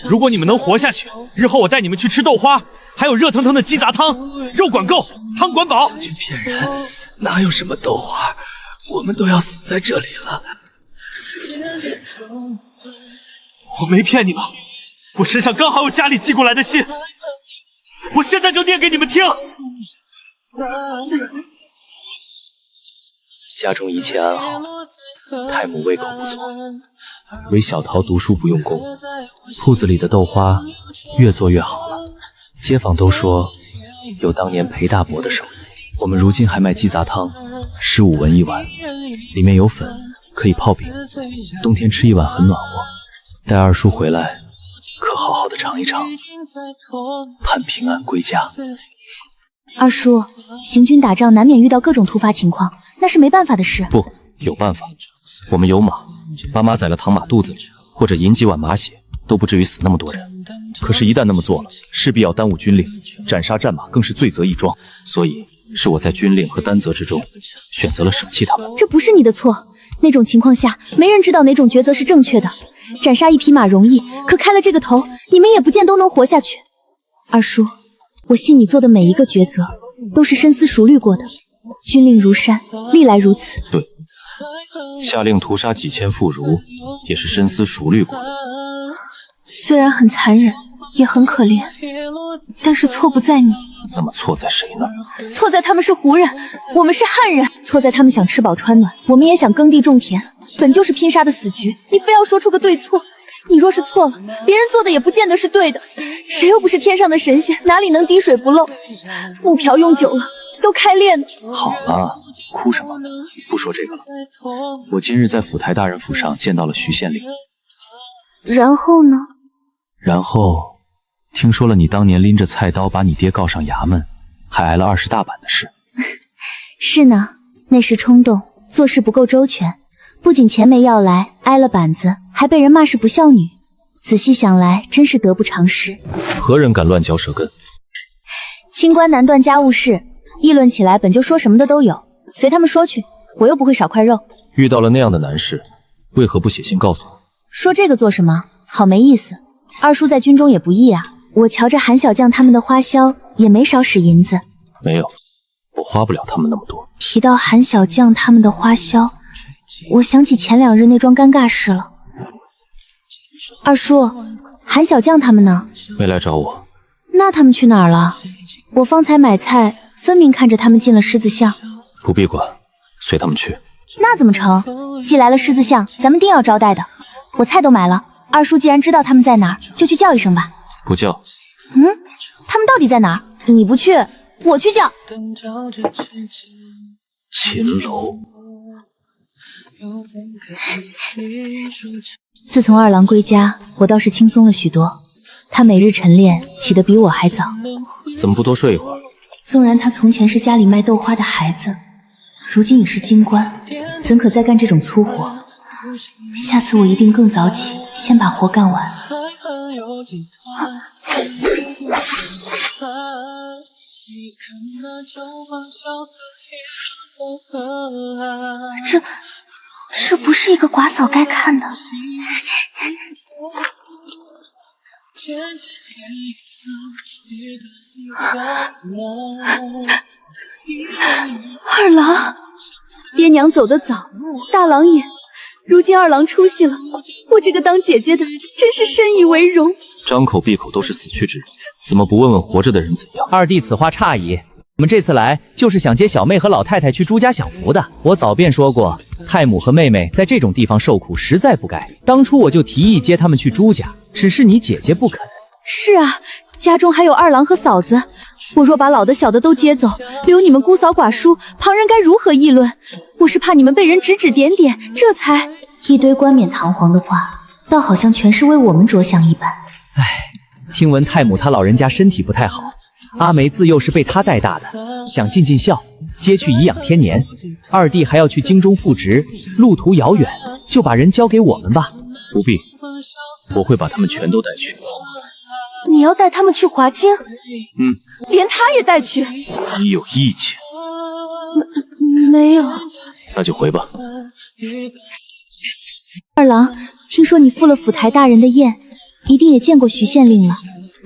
如果你们能活下去，日后我带你们去吃豆花，还有热腾腾的鸡杂汤，肉管够，汤管饱。君骗人，哪有什么豆花？我们都要死在这里了。我没骗你们，我身上刚好有家里寄过来的信，我现在就念给你们听。家中一切安好，太母胃口不错，唯小桃读书不用功，铺子里的豆花越做越好了。街坊都说有当年裴大伯的手艺。我们如今还卖鸡杂汤，15文一碗，里面有粉，可以泡饼，冬天吃一碗很暖和。待二叔回来，可好好的尝一尝，盼平安归家。二叔，行军打仗难免遇到各种突发情况，那是没办法的事。不，有办法。我们有马，把马宰了躺马肚子里，或者饮几碗马血，都不至于死那么多人。可是，一旦那么做了，势必要耽误军令，斩杀战马更是罪责一桩。所以，是我在军令和担责之中，选择了舍弃他们。这不是你的错。那种情况下，没人知道哪种抉择是正确的。斩杀一匹马容易，可开了这个头，你们也不见都能活下去。二叔，我信你做的每一个抉择都是深思熟虑过的。军令如山，历来如此。对，下令屠杀几千妇孺，也是深思熟虑过的。虽然很残忍，也很可怜，但是错不在你。那么错在谁呢？错在他们是胡人，我们是汉人；错在他们想吃饱穿暖，我们也想耕地种田，本就是拼杀的死局，你非要说出个对错。你若是错了，别人做的也不见得是对的。谁又不是天上的神仙，哪里能滴水不漏？木瓢用久了都开裂呢。好了，哭什么？不说这个了。我今日在府台大人府上见到了徐县令。然后呢？然后听说了你当年拎着菜刀把你爹告上衙门，还挨了20大板的事。是呢，那时冲动，做事不够周全，不仅钱没要来，挨了板子，还被人骂是不孝女。仔细想来，真是得不偿失。何人敢乱嚼舌根？清官难断家务事，议论起来本就说什么的都有，随他们说去，我又不会少块肉。遇到了那样的难事，为何不写信告诉我？说这个做什么？好没意思。二叔在军中也不易啊，我瞧着韩小将他们的花销也没少使银子。没有，我花不了他们那么多。提到韩小将他们的花销，我想起前2日那桩尴尬事了。二叔，韩小将他们呢？没来找我。那他们去哪儿了？我方才买菜，分明看着他们进了狮子巷。不必管，随他们去。那怎么成？既来了狮子巷，咱们定要招待的。我菜都买了，二叔既然知道他们在哪儿，就去叫一声吧。不叫。他们到底在哪儿？你不去，我去叫。秦楼。自从二郎归家，我倒是轻松了许多。他每日晨练，起得比我还早。怎么不多睡一会儿？纵然他从前是家里卖豆花的孩子，如今已是京官，怎可再干这种粗活？下次我一定更早起，先把活干完。这不是一个寡嫂该看的。二郎，爹娘走得早，大郎也。如今二郎出息了，我这个当姐姐的真是深以为荣。张口闭口都是死去之人，怎么不问问活着的人怎样？二弟此话差矣，我们这次来就是想接小妹和老太太去朱家享福的。我早便说过，太母和妹妹在这种地方受苦实在不该。当初我就提议接他们去朱家，只是你姐姐不肯。是啊，家中还有二郎和嫂子，我若把老的小的都接走，留你们姑嫂寡叔，旁人该如何议论？我是怕你们被人指指点点，这才一堆冠冕堂皇的话，倒好像全是为我们着想一般。唉，听闻太母她老人家身体不太好，阿梅自幼是被她带大的，想尽尽孝，接去颐养天年。二弟还要去京中复职，路途遥远，就把人交给我们吧。不必，我会把他们全都带去。你要带他们去华京？连他也带去？你有意见？没有。那就回吧。二郎，听说你赴了府台大人的宴，一定也见过徐县令了。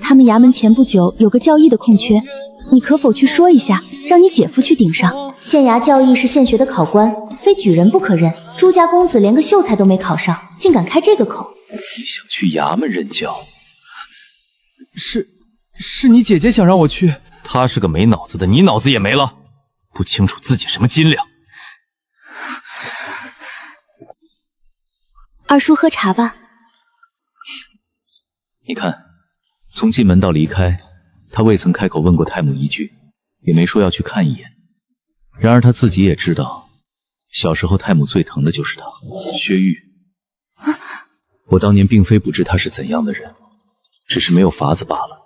他们衙门前不久有个教义的空缺，你可否去说一下，让你姐夫去顶上？县衙教义是县学的考官，非举人不可任。朱家公子连个秀才都没考上，竟敢开这个口。你想去衙门任教？是你姐姐想让我去。他是个没脑子的，你脑子也没了，不清楚自己什么斤两。二叔喝茶吧。你看，从进门到离开，他未曾开口问过太母一句，也没说要去看一眼。然而他自己也知道，小时候太母最疼的就是他，薛玉。我当年并非不知他是怎样的人，只是没有法子罢了。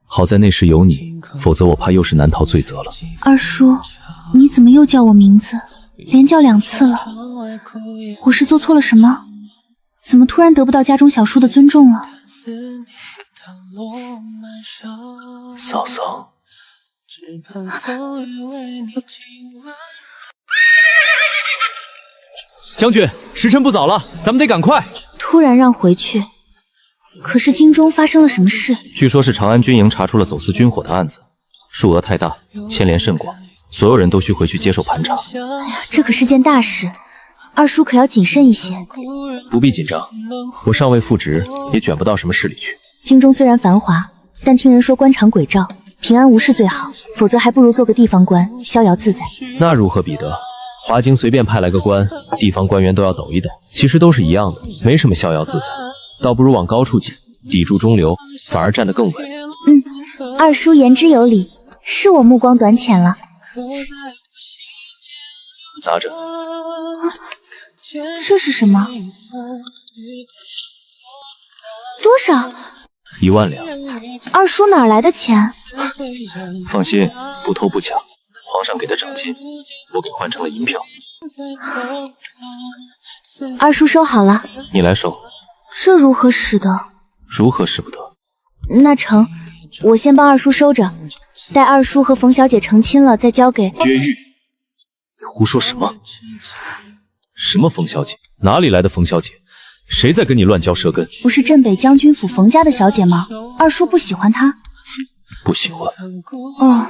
好在那时有你，否则我怕又是难逃罪责了。二叔，你怎么又叫我名字，连叫2次了？我是做错了什么？怎么突然得不到家中小叔的尊重了？嫂嫂，将军，时辰不早了，咱们得赶快。突然让回去，可是京中发生了什么事？据说是长安军营查出了走私军火的案子，数额太大，牵连甚广，所有人都需回去接受盘查。哎呀，这可是件大事，二叔可要谨慎一些。不必紧张，我尚未复职，也卷不到什么事里去。京中虽然繁华，但听人说官场诡诈，平安无事最好，否则还不如做个地方官，逍遥自在。那如何比得？华京随便派来个官，地方官员都要抖一抖，其实都是一样的，没什么逍遥自在，倒不如往高处挤，砥柱中流，反而站得更稳。二叔言之有理，是我目光短浅了。拿着。这是什么？多少？1万两。二叔哪来的钱？放心，不偷不抢，皇上给的赏金，我给换成了银票。二叔收好了。你来收。这如何使得？如何使不得？那成，我先帮二叔收着，待二叔和冯小姐成亲了再交给薛玉。你胡说什么？什么冯小姐？哪里来的冯小姐？谁在跟你乱嚼舌根？不是镇北将军府冯家的小姐吗？二叔不喜欢她？不喜欢。哦，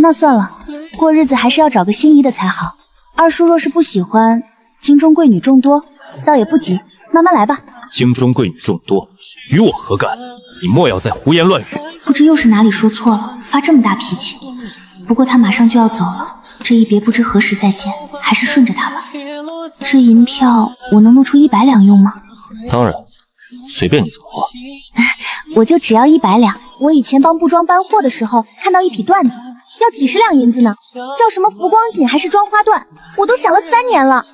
那算了，过日子还是要找个心仪的才好。二叔若是不喜欢，京中贵女众多，倒也不急，慢慢来吧。京中贵女众多，与我何干？你莫要再胡言乱语。不知又是哪里说错了，发这么大脾气。不过他马上就要走了，这一别不知何时再见，还是顺着他吧。这银票我能弄出100两用吗？当然，随便你怎么花。我就只要100两。我以前帮布庄搬货的时候，看到一匹缎子，要几10两银子呢，叫什么浮光锦还是妆花缎，我都想了3年了。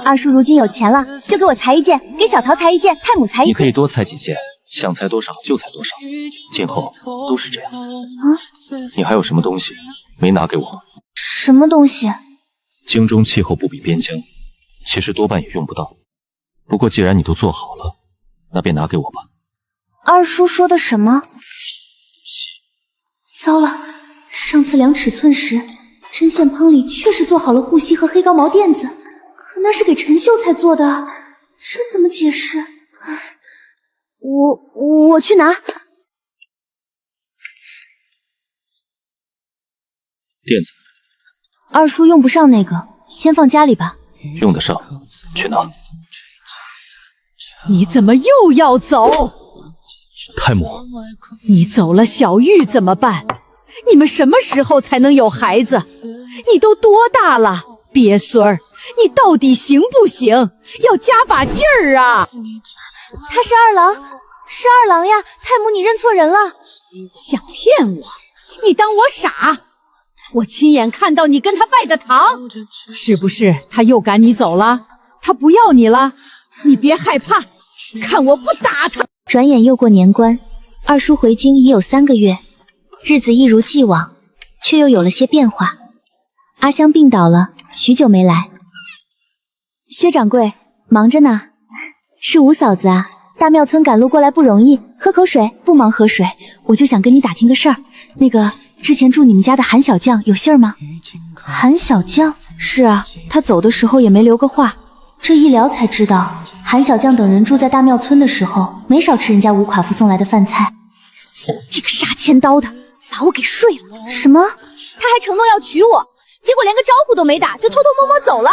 二叔如今有钱了，就给我裁1件，给小桃裁1件，太母裁1件。你可以多裁几件，想裁多少就裁多少，今后都是这样。你还有什么东西没拿给我吗？什么东西？京中气候不比边疆，其实多半也用不到。不过既然你都做好了，那便拿给我吧。二叔说的什么？糟了，上次量尺寸时，针线烹里确实做好了护膝和黑高毛垫子，可那是给陈秀才做的，这怎么解释？我去拿。垫子。二叔用不上那个，先放家里吧。用得上，去拿。你怎么又要走？太母，你走了，小玉怎么办？你们什么时候才能有孩子？你都多大了，鳖孙儿，你到底行不行？要加把劲儿啊！他是二郎，是二郎呀！太母，你认错人了。想骗我？你当我傻？我亲眼看到你跟他拜的堂，是不是他又赶你走了？他不要你了？你别害怕，看我不打他！转眼又过年关，二叔回京已有3个月，日子一如既往，却又有了些变化。阿香病倒了，许久没来。薛掌柜，忙着呢。是吴嫂子啊，大庙村赶路过来不容易，喝口水。不忙喝水，我就想跟你打听个事儿。那个之前住你们家的韩小将有信儿吗？韩小将？是啊，他走的时候也没留个话。这一聊才知道，韩小将等人住在大庙村的时候，没少吃人家吴寡妇送来的饭菜。这个杀千刀的，把我给睡了。什么？他还承诺要娶我，结果连个招呼都没打，就偷偷摸摸走了。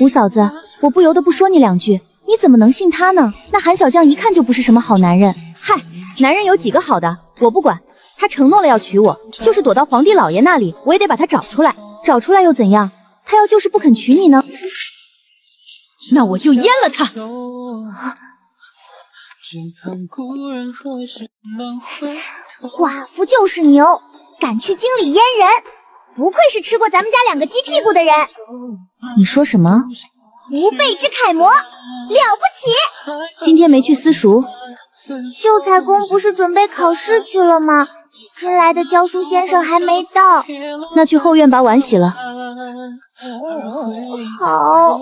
吴嫂子，我不由得不说你两句，你怎么能信他呢？那韩小将一看就不是什么好男人。嗨，男人有几个好的，我不管。他承诺了要娶我，就是躲到皇帝老爷那里，我也得把他找出来。找出来又怎样？他要就是不肯娶你呢？那我就阉了他。寡妇就是牛，敢去京里阉人，不愧是吃过咱们家2个鸡屁股的人。你说什么？吾辈之楷模，了不起！今天没去私塾？秀才公不是准备考试去了吗？新来的教书先生还没到。那去后院把碗洗了。好。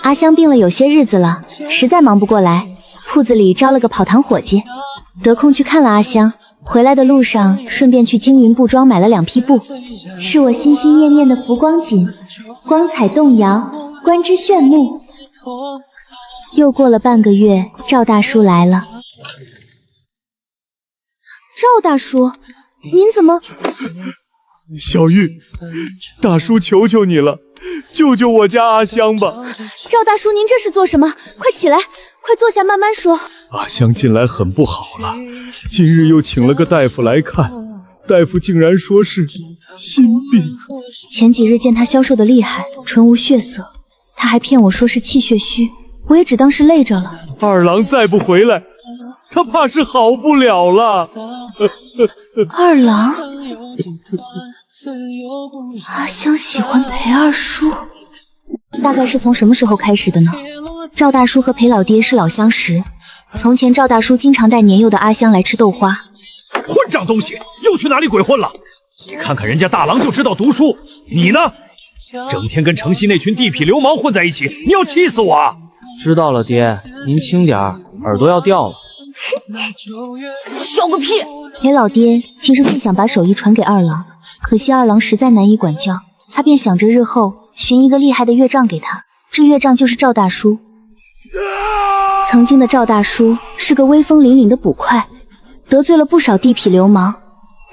阿香病了有些日子了，实在忙不过来，铺子里招了个跑堂伙计，得空去看了阿香。回来的路上，顺便去京云布庄买了2匹布，是我心心念念的浮光锦，光彩动摇，观之炫目。又过了半个月，赵大叔来了。赵大叔，您怎么？小玉，大叔求求你了，救救我家阿香吧！赵大叔，您这是做什么？快起来，快坐下，慢慢说。阿香近来很不好了，今日又请了个大夫来看，大夫竟然说是心病。前几日见他消瘦的厉害，唇无血色，他还骗我说是气血虚，我也只当是累着了。二郎再不回来，他怕是好不了了。二郎，阿香喜欢裴二叔，大概是从什么时候开始的呢？赵大叔和裴老爹是老相识，从前赵大叔经常带年幼的阿香来吃豆花。混账东西，又去哪里鬼混了？你看看人家大郎就知道读书，你呢？整天跟城西那群地痞流氓混在一起，你要气死我啊！知道了，爹，您轻点儿，耳朵要掉了。笑个屁！裴老爹其实最想把手艺传给二郎，可惜二郎实在难以管教，他便想着日后寻一个厉害的乐丈给他，这乐丈就是赵大叔。曾经的赵大叔是个威风凛凛的捕快，得罪了不少地痞流氓，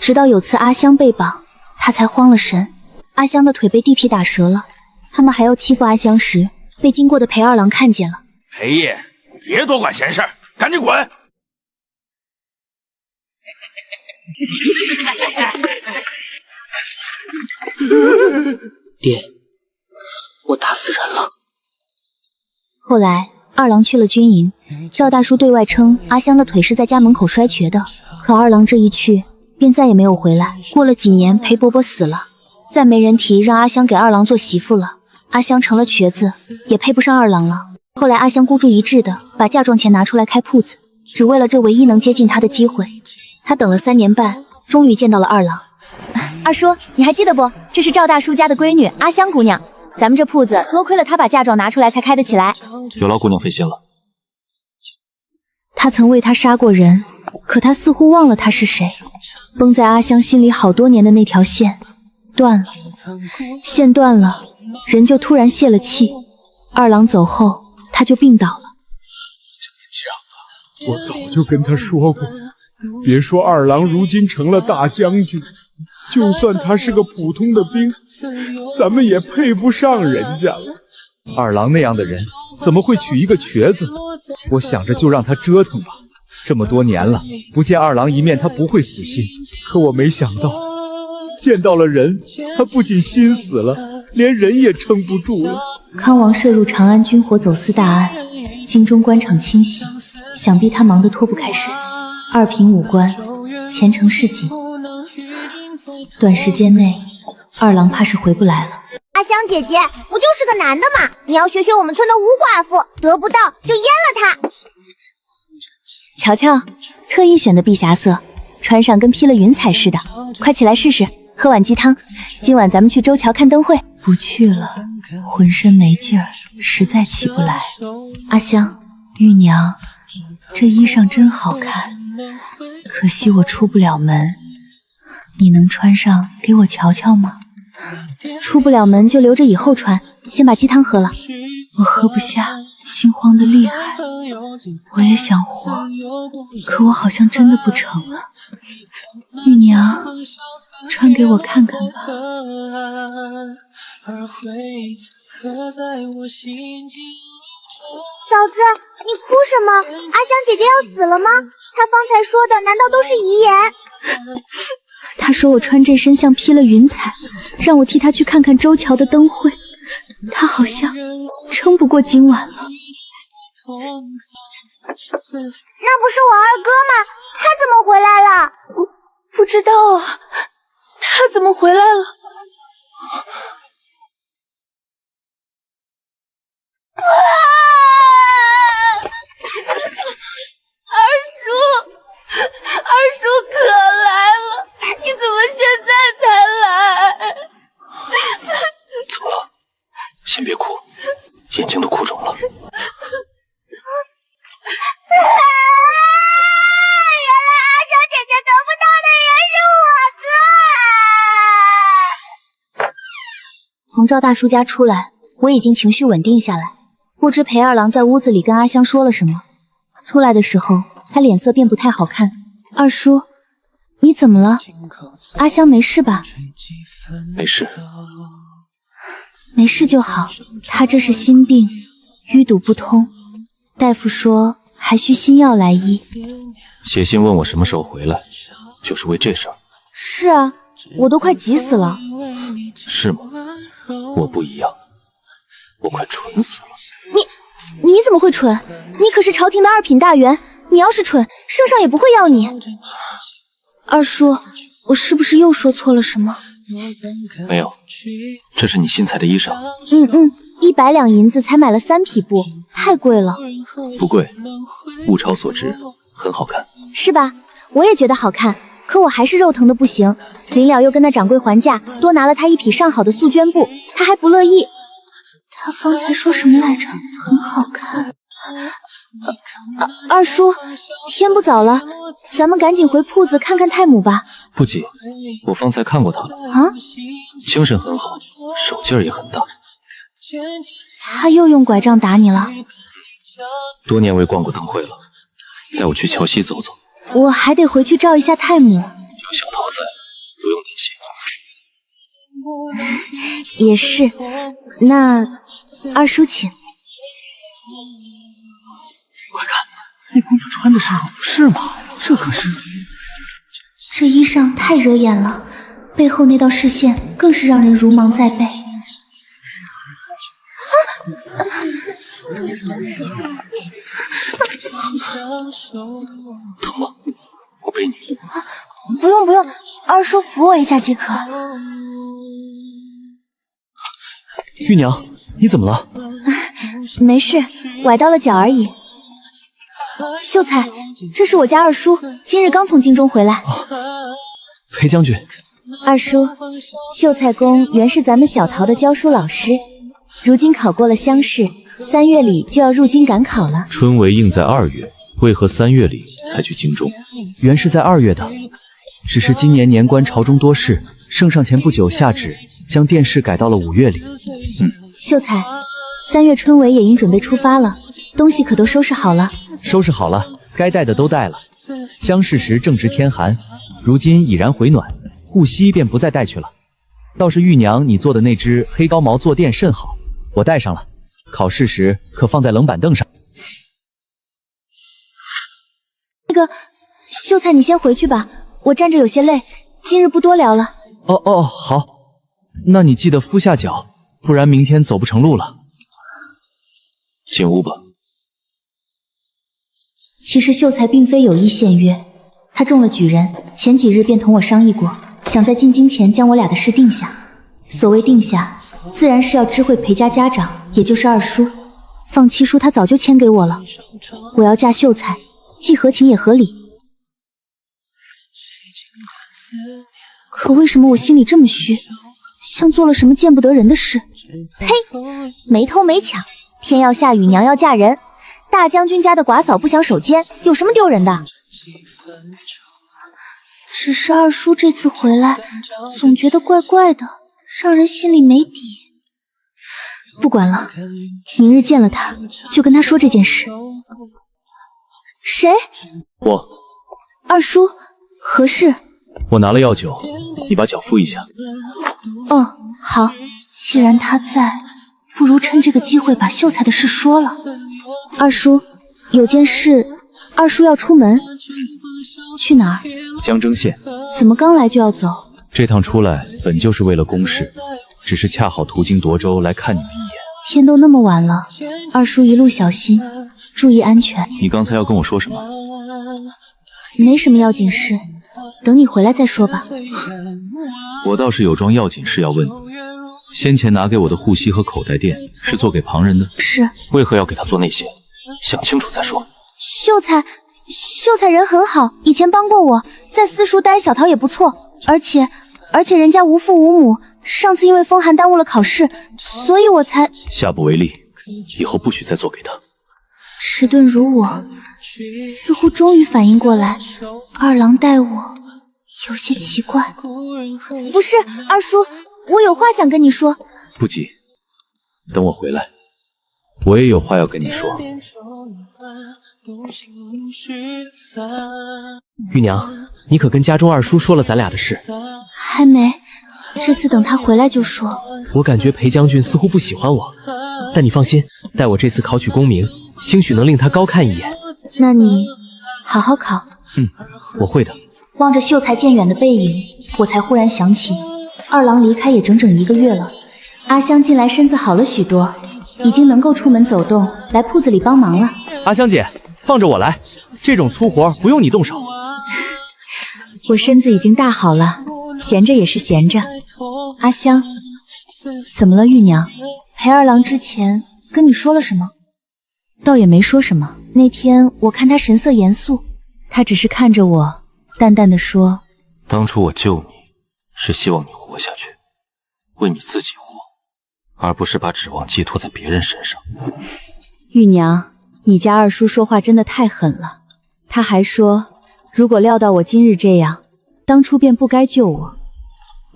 直到有次阿香被绑，他才慌了神。阿香的腿被地痞打折了，他们还要欺负阿香时，被经过的裴二郎看见了。裴爷，别多管闲事，赶紧滚！爹，我打死人了。后来二郎去了军营，赵大叔对外称阿香的腿是在家门口摔瘸的，可二郎这一去便再也没有回来。过了几年，裴伯伯死了，再没人提让阿香给二郎做媳妇了，阿香成了瘸子，也配不上二郎了。后来阿香孤注一掷的把嫁妆钱拿出来开铺子，只为了这唯一能接近他的机会。他等了3年半，终于见到了二郎。二叔，你还记得不？这是赵大叔家的闺女阿香姑娘，咱们这铺子多亏了她把嫁妆拿出来才开得起来。有劳姑娘费心了。他曾为她杀过人，可他似乎忘了她是谁。绷在阿香心里好多年的那条线断了，线断了，人就突然泄了气。二郎走后，他就病倒了。我早就跟他说过，别说二郎如今成了大将军，就算他是个普通的兵，咱们也配不上人家了。二郎那样的人怎么会娶一个瘸子？我想着就让他折腾吧。这么多年了，不见二郎一面，他不会死心。可我没想到，见到了人，他不仅心死了，连人也撑不住了。康王涉入长安军火走私大案，京中官场清洗，想必他忙得脱不开身。二品武官，前程似锦，短时间内，二郎怕是回不来了。阿香姐姐，不就是个男的嘛？你要学学我们村的吴寡妇，得不到就阉了他。瞧瞧，特意选的碧霞色，穿上跟披了云彩似的。快起来试试，喝碗鸡汤。今晚咱们去周桥看灯会。不去了，浑身没劲儿，实在起不来。阿香，玉娘，这衣裳真好看，可惜我出不了门，你能穿上给我瞧瞧吗？出不了门就留着以后穿，先把鸡汤喝了。我喝不下，心慌的厉害。我也想活，可我好像真的不成了。玉娘，穿给我看看吧。嫂子，你哭什么？阿香姐姐要死了吗？她方才说的难道都是遗言？她说我穿这身像披了云彩，让我替她去看看周桥的灯会。她好像撑不过今晚了。那不是我二哥吗？他怎么回来了？不知道啊，他怎么回来了？二叔可来了，你怎么现在才来？怎么了？先别哭，眼睛都哭肿了。原来阿香姐姐得不到的人是我哥。从赵大叔家出来，我已经情绪稳定下来。不知裴二郎在屋子里跟阿香说了什么。出来的时候，他脸色便不太好看。二叔，你怎么了？阿香没事吧？没事，没事就好。他这是心病，淤堵不通，大夫说还需新药来医。写信问我什么时候回来，就是为这事儿。是啊，我都快急死了。是吗？我不一样，我快蠢死了。你怎么会蠢？你可是朝廷的二品大员，你要是蠢，圣上也不会要你。二叔，我是不是又说错了什么？没有，这是你新裁的衣裳。100两银子才买了3匹布，太贵了。不贵，物超所值，很好看。是吧？我也觉得好看，可我还是肉疼的不行。临了又跟那掌柜还价，多拿了他1匹上好的素绢布，他还不乐意。他方才说什么来着？很好看。二叔，天不早了，咱们赶紧回铺子看看太母吧。不急，我方才看过他了。啊？精神很好，手劲儿也很大。他又用拐杖打你了？多年未逛过灯会了，带我去桥西走走。我还得回去照一下太母。有小桃在，不用担心。也是，那二叔请。快看，那姑娘穿的是合适吗？这可是……这衣裳太惹眼了，背后那道视线更是让人如芒在背。疼吗？我背你。不用不用，二叔扶我一下即可。玉娘，你怎么了？没事，崴到了脚而已。秀才，这是我家二叔，今日刚从京中回来。裴将军。二叔，秀才公原是咱们小桃的教书老师，如今考过了乡试，3月里就要入京赶考了。春闱应在2月，为何3月里才去京中？原是在2月的，只是今年年关朝中多事，圣上前不久下旨将殿试改到了5月里。秀才，3月春闱也应准备出发了，东西可都收拾好了？收拾好了，该带的都带了。乡试时正值天寒，如今已然回暖，护膝便不再带去了。倒是玉娘你做的那只黑高毛坐垫甚好，我带上了，考试时可放在冷板凳上。那个，秀才你先回去吧，我站着有些累，今日不多聊了。好，那你记得敷下脚，不然明天走不成路了。进屋吧。其实秀才并非有意献约，他中了举人，前几日便同我商议过，想在进京前将我俩的事定下。所谓定下，自然是要知会裴家家长，也就是二叔。放弃书他早就签给我了，我要嫁秀才，既合情也合理。可为什么我心里这么虚，像做了什么见不得人的事？呸！没偷没抢，天要下雨娘要嫁人，大将军家的寡嫂不想守监，有什么丢人的？只是二叔这次回来，总觉得怪怪的，让人心里没底。不管了，明日见了他，就跟他说这件事。谁？我。二叔，何事？我拿了药酒，你把脚敷一下。哦，好。既然他在，不如趁这个机会把秀才的事说了。二叔，有件事，二叔要出门。去哪儿？江征县。怎么刚来就要走？这趟出来本就是为了公事，只是恰好途经夺州来看你们一眼。天都那么晚了，二叔一路小心，注意安全。你刚才要跟我说什么？没什么要紧事，等你回来再说吧。我倒是有桩要紧事要问你。先前拿给我的护膝和口袋垫是做给旁人的，是。为何要给他做那些？想清楚再说。秀才人很好，以前帮过我，在私塾待小桃也不错，而且人家无父无母，上次因为风寒耽误了考试，所以我才下不为例，以后不许再做给他。迟钝如我，似乎终于反应过来，二郎待我有些奇怪。不是，二叔，我有话想跟你说。不急，等我回来，我也有话要跟你说。玉娘，你可跟家中二叔说了咱俩的事？还没，这次等他回来就说。我感觉裴将军似乎不喜欢我，但你放心，待我这次考取功名，兴许能令他高看一眼。那你好好考。我会的。望着秀才渐远的背影，我才忽然想起，二郎离开也整整1个月了。阿香近来身子好了许多，已经能够出门走动，来铺子里帮忙了。阿香姐，放着我来，这种粗活不用你动手。我身子已经大好了，闲着也是闲着。阿香，怎么了，玉娘？裴二郎之前跟你说了什么？倒也没说什么。那天我看他神色严肃，他只是看着我，淡淡的说：“当初我救你，是希望你活下去，为你自己活，而不是把指望寄托在别人身上。”玉娘，你家二叔说话真的太狠了。他还说，如果料到我今日这样，当初便不该救我。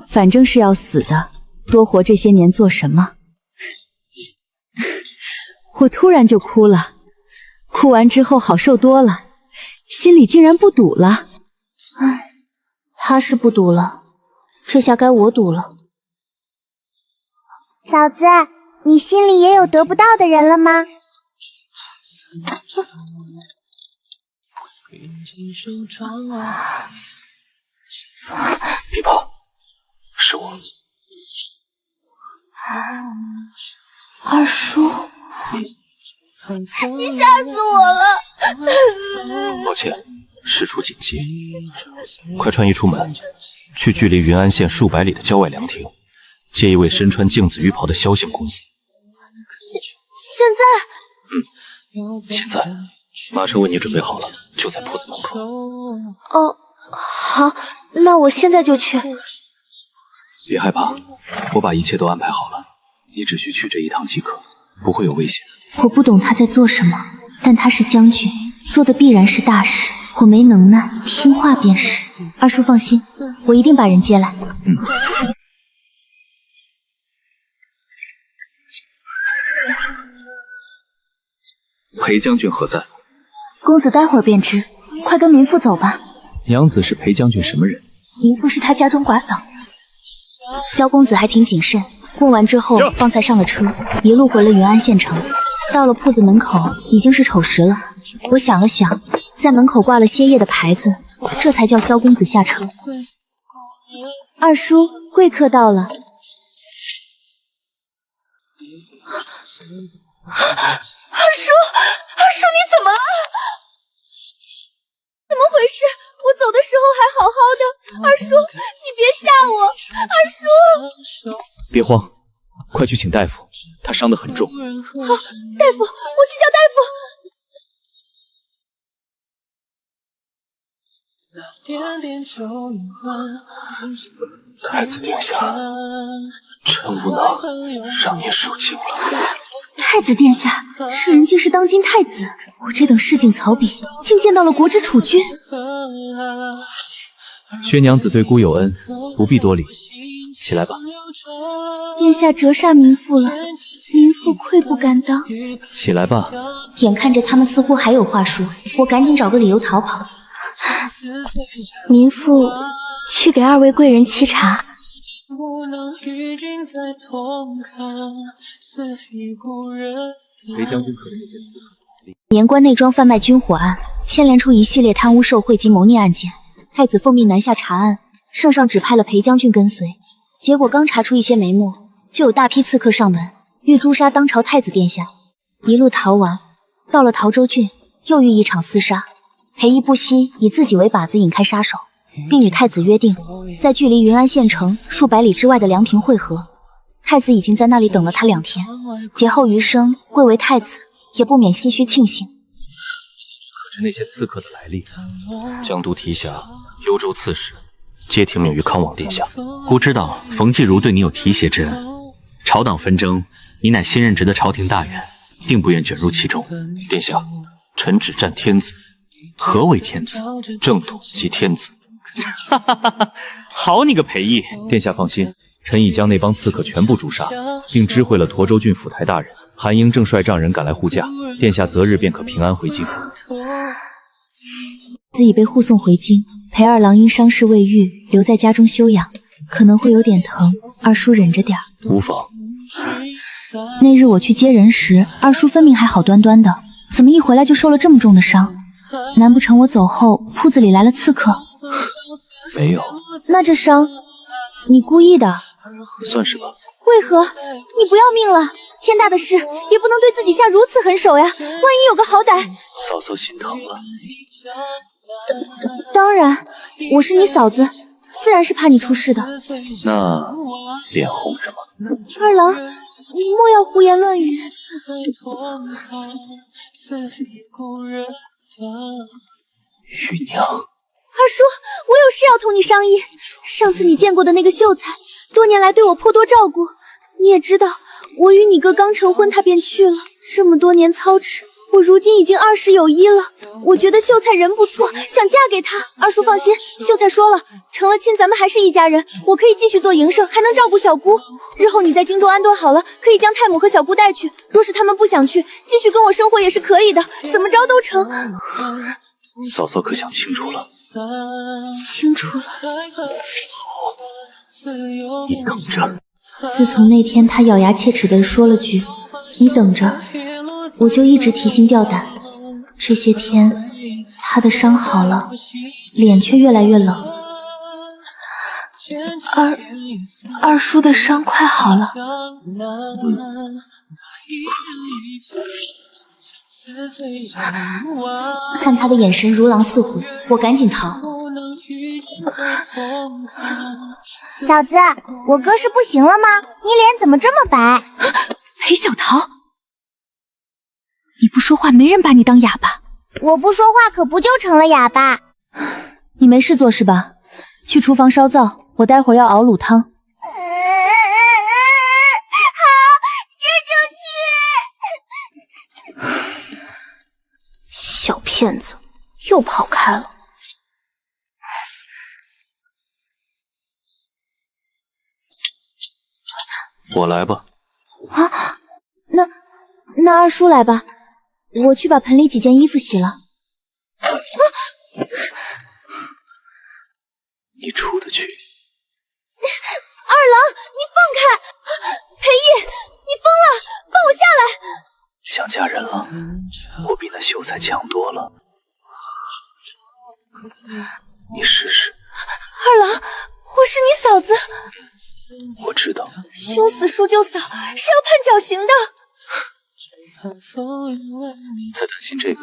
反正是要死的，多活这些年做什么？我突然就哭了，哭完之后好受多了，心里竟然不堵了。唉，他是不堵了，这下该我堵了。嫂子，你心里也有得不到的人了吗？别怕，是我。二叔，你吓死我了！抱歉，事出紧急，快穿衣出门，去距离云安县数百里的郊外凉亭，接一位身穿镜子鱼袍的萧姓公子。现在，马车为你准备好了，就在铺子门口。哦，好，那我现在就去。别害怕，我把一切都安排好了，你只需去这一趟即可，不会有危险。我不懂他在做什么，但他是将军，做的必然是大事。我没能耐，听话便是。二叔放心，我一定把人接来。裴将军何在？公子待会儿便知，快跟民妇走吧。娘子是裴将军什么人？民妇是他家中寡嫂。萧公子还挺谨慎，问完之后方才上了车，一路回了云安县城。到了铺子门口，已经是丑时了。我想了想，在门口挂了歇业的牌子，这才叫萧公子下车。二叔，贵客到了。二叔，你怎么了？怎么回事？我走的时候还好好的。二叔，你别吓我。二叔，别慌，快去请大夫，他伤得很重。好，大夫，我去叫大夫。太子殿下，臣无能让您受惊了。太子殿下，这人竟是当今太子！我这等市井草比，竟见到了国之储君。薛娘子对孤有恩，不必多礼，起来吧。殿下折煞民妇了，民妇愧不敢当。起来吧。眼看着他们似乎还有话说，我赶紧找个理由逃跑。民妇去给2位贵人沏茶。裴将军可能年关内庄贩卖军火案，牵连出一系列贪污受贿及谋逆案件。太子奉命南下查案，圣上指派了裴将军跟随。结果刚查出一些眉目，就有大批刺客上门，欲诛杀当朝太子殿下。一路逃亡，到了陶州郡，又遇一场厮杀。裴义不惜以自己为靶子引开杀手，并与太子约定，在距离云安县城数百里之外的凉亭会合。太子已经在那里等了他2天，劫后余生贵为太子，也不免唏嘘庆幸。可知那些刺客的来历？江都提辖、幽州刺史，皆听命于康王殿下。孤知道冯继如对你有提携之恩，朝党纷争，你乃新任职的朝廷大员，定不愿卷入其中。殿下，臣只战天子。何为天子？正统即天子。好你个裴义！殿下放心，臣已将那帮刺客全部诛杀，并知会了佗州郡府台大人韩英，正率丈人赶来护驾。殿下择日便可平安回京。子已被护送回京，裴二郎因伤势未愈，留在家中休养，可能会有点疼，二叔忍着点儿。无妨。那日我去接人时，二叔分明还好端端的，怎么一回来就受了这么重的伤？难不成我走后铺子里来了刺客？没有。那这伤，你故意的？算是吧。为何？你不要命了？天大的事也不能对自己下如此狠手呀！万一有个好歹，嫂嫂心疼了。当然，我是你嫂子，自然是怕你出事的。那脸红什么？二郎，你莫要胡言乱语。玉娘，二叔，我有事要同你商议。上次你见过的那个秀才，多年来对我颇多照顾。你也知道，我与你哥刚成婚，他便去了。这么多年操持，我如今已经20有1了。我觉得秀才人不错，想嫁给他。二叔放心，秀才说了，成了亲咱们还是一家人，我可以继续做营生，还能照顾小姑。日后你在京中安顿好了，可以将太母和小姑带去。若是他们不想去，继续跟我生活也是可以的，怎么着都成。嫂嫂可想清楚了？清楚了。好，你等着。自从那天他咬牙切齿地说了句“你等着”，我就一直提心吊胆。这些天，他的伤好了，脸却越来越冷。二叔的伤快好了。看他的眼神如狼似虎，我赶紧逃。嫂子，我哥是不行了吗？你脸怎么这么白？裴小桃，你不说话，没人把你当哑巴。我不说话，可不就成了哑巴？你没事做是吧？去厨房烧灶，我待会儿要熬卤汤。好，这就去。小骗子，又跑开了。我来吧。啊，那二叔来吧，我去把盆里几件衣服洗了。啊！你出得去？二郎，你放开！裴义，你疯了，放我下来！想嫁人了？我比那秀才强多了。你试试。二郎，我是你嫂子。我知道。兄死叔就嫂，是要判绞刑的。在担心这个？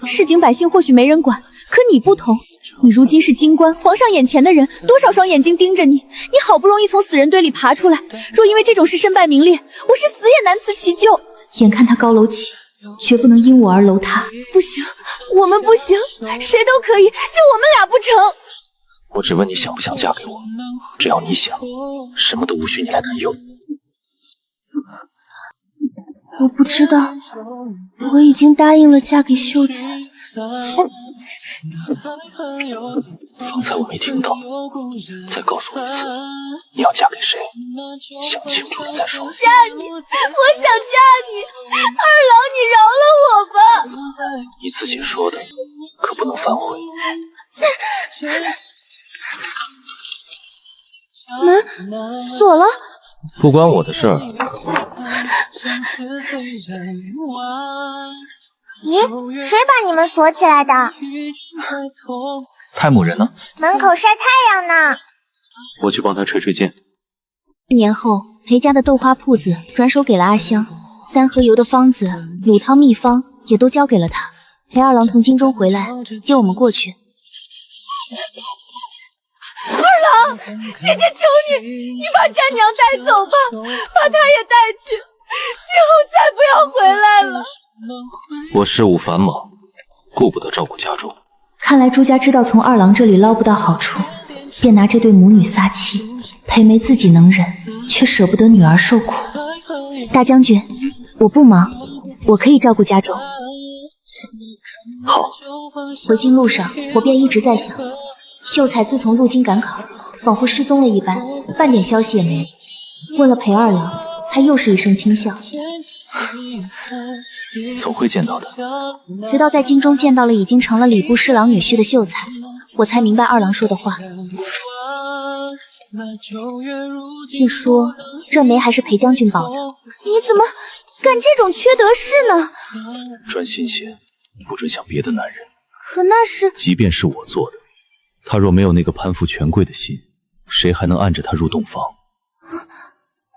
市井百姓或许没人管，可你不同。你如今是京官，皇上眼前的人，多少双眼睛盯着你。你好不容易从死人堆里爬出来，若因为这种事身败名裂，我是死也难辞其咎。眼看他高楼起，绝不能因我而楼塌。不行，我们不行，谁都可以，就我们俩不成。我只问你想不想嫁给我，只要你想，什么都无需你来担忧。我不知道，我已经答应了嫁给秀才。方才我没听到，再告诉我一次，你要嫁给谁？想清楚了再说。嫁你，我想嫁你，二郎，你饶了我吧！你自己说的，可不能反悔。门锁了。不关我的事儿。咦，谁把你们锁起来的？太母人呢？门口晒太阳呢。我去帮他捶捶剑。1年后，裴家的豆花铺子转手给了阿香，3合油的方子、卤汤秘方也都交给了他。裴二郎从京中回来，接我们过去。二郎，姐姐求你，你把战娘带走吧，把她也带去，今后再不要回来了。我事务繁忙，顾不得照顾家中。看来朱家知道从二郎这里捞不到好处，便拿这对母女撒气。裴梅自己能忍，却舍不得女儿受苦。大将军，我不忙，我可以照顾家中。好。回京路上，我便一直在想，秀才自从入京赶考，仿佛失踪了一般，半点消息也没。问了裴二郎，他又是一声轻笑。总会见到的。直到在京中见到了已经成了礼部侍郎女婿的秀才，我才明白二郎说的话。据说这媒还是裴将军保的。你怎么干这种缺德事呢？专心些，不准想别的男人。可那是……即便是我做的，他若没有那个攀附权贵的心，谁还能按着他入洞房？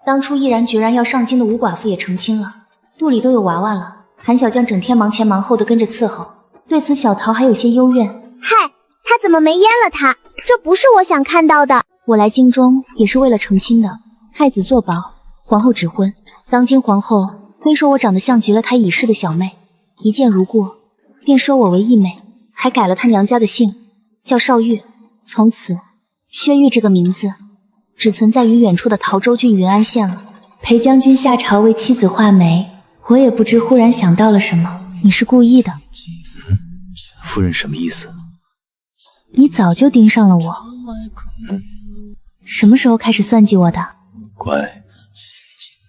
当初毅然决然要上京的吴寡妇也成亲了，肚里都有娃娃了。韩小将整天忙前忙后的跟着伺候，对此小桃还有些幽怨。嗨，他怎么没阉了他？这不是我想看到的。我来京中也是为了成亲的。太子作保，皇后指婚，当今皇后非说我长得像极了她已逝的小妹，一见如故，便收我为义妹，还改了她娘家的姓，叫邵玉。从此，薛玉这个名字只存在于远处的陶州郡云安县了。裴将军下朝为妻子画眉，我也不知忽然想到了什么。你是故意的？夫人什么意思？你早就盯上了我。什么时候开始算计我的？乖，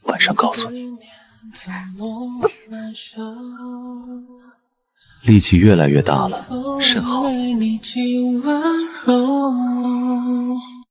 晚上告诉你。力气越来越大了，甚好。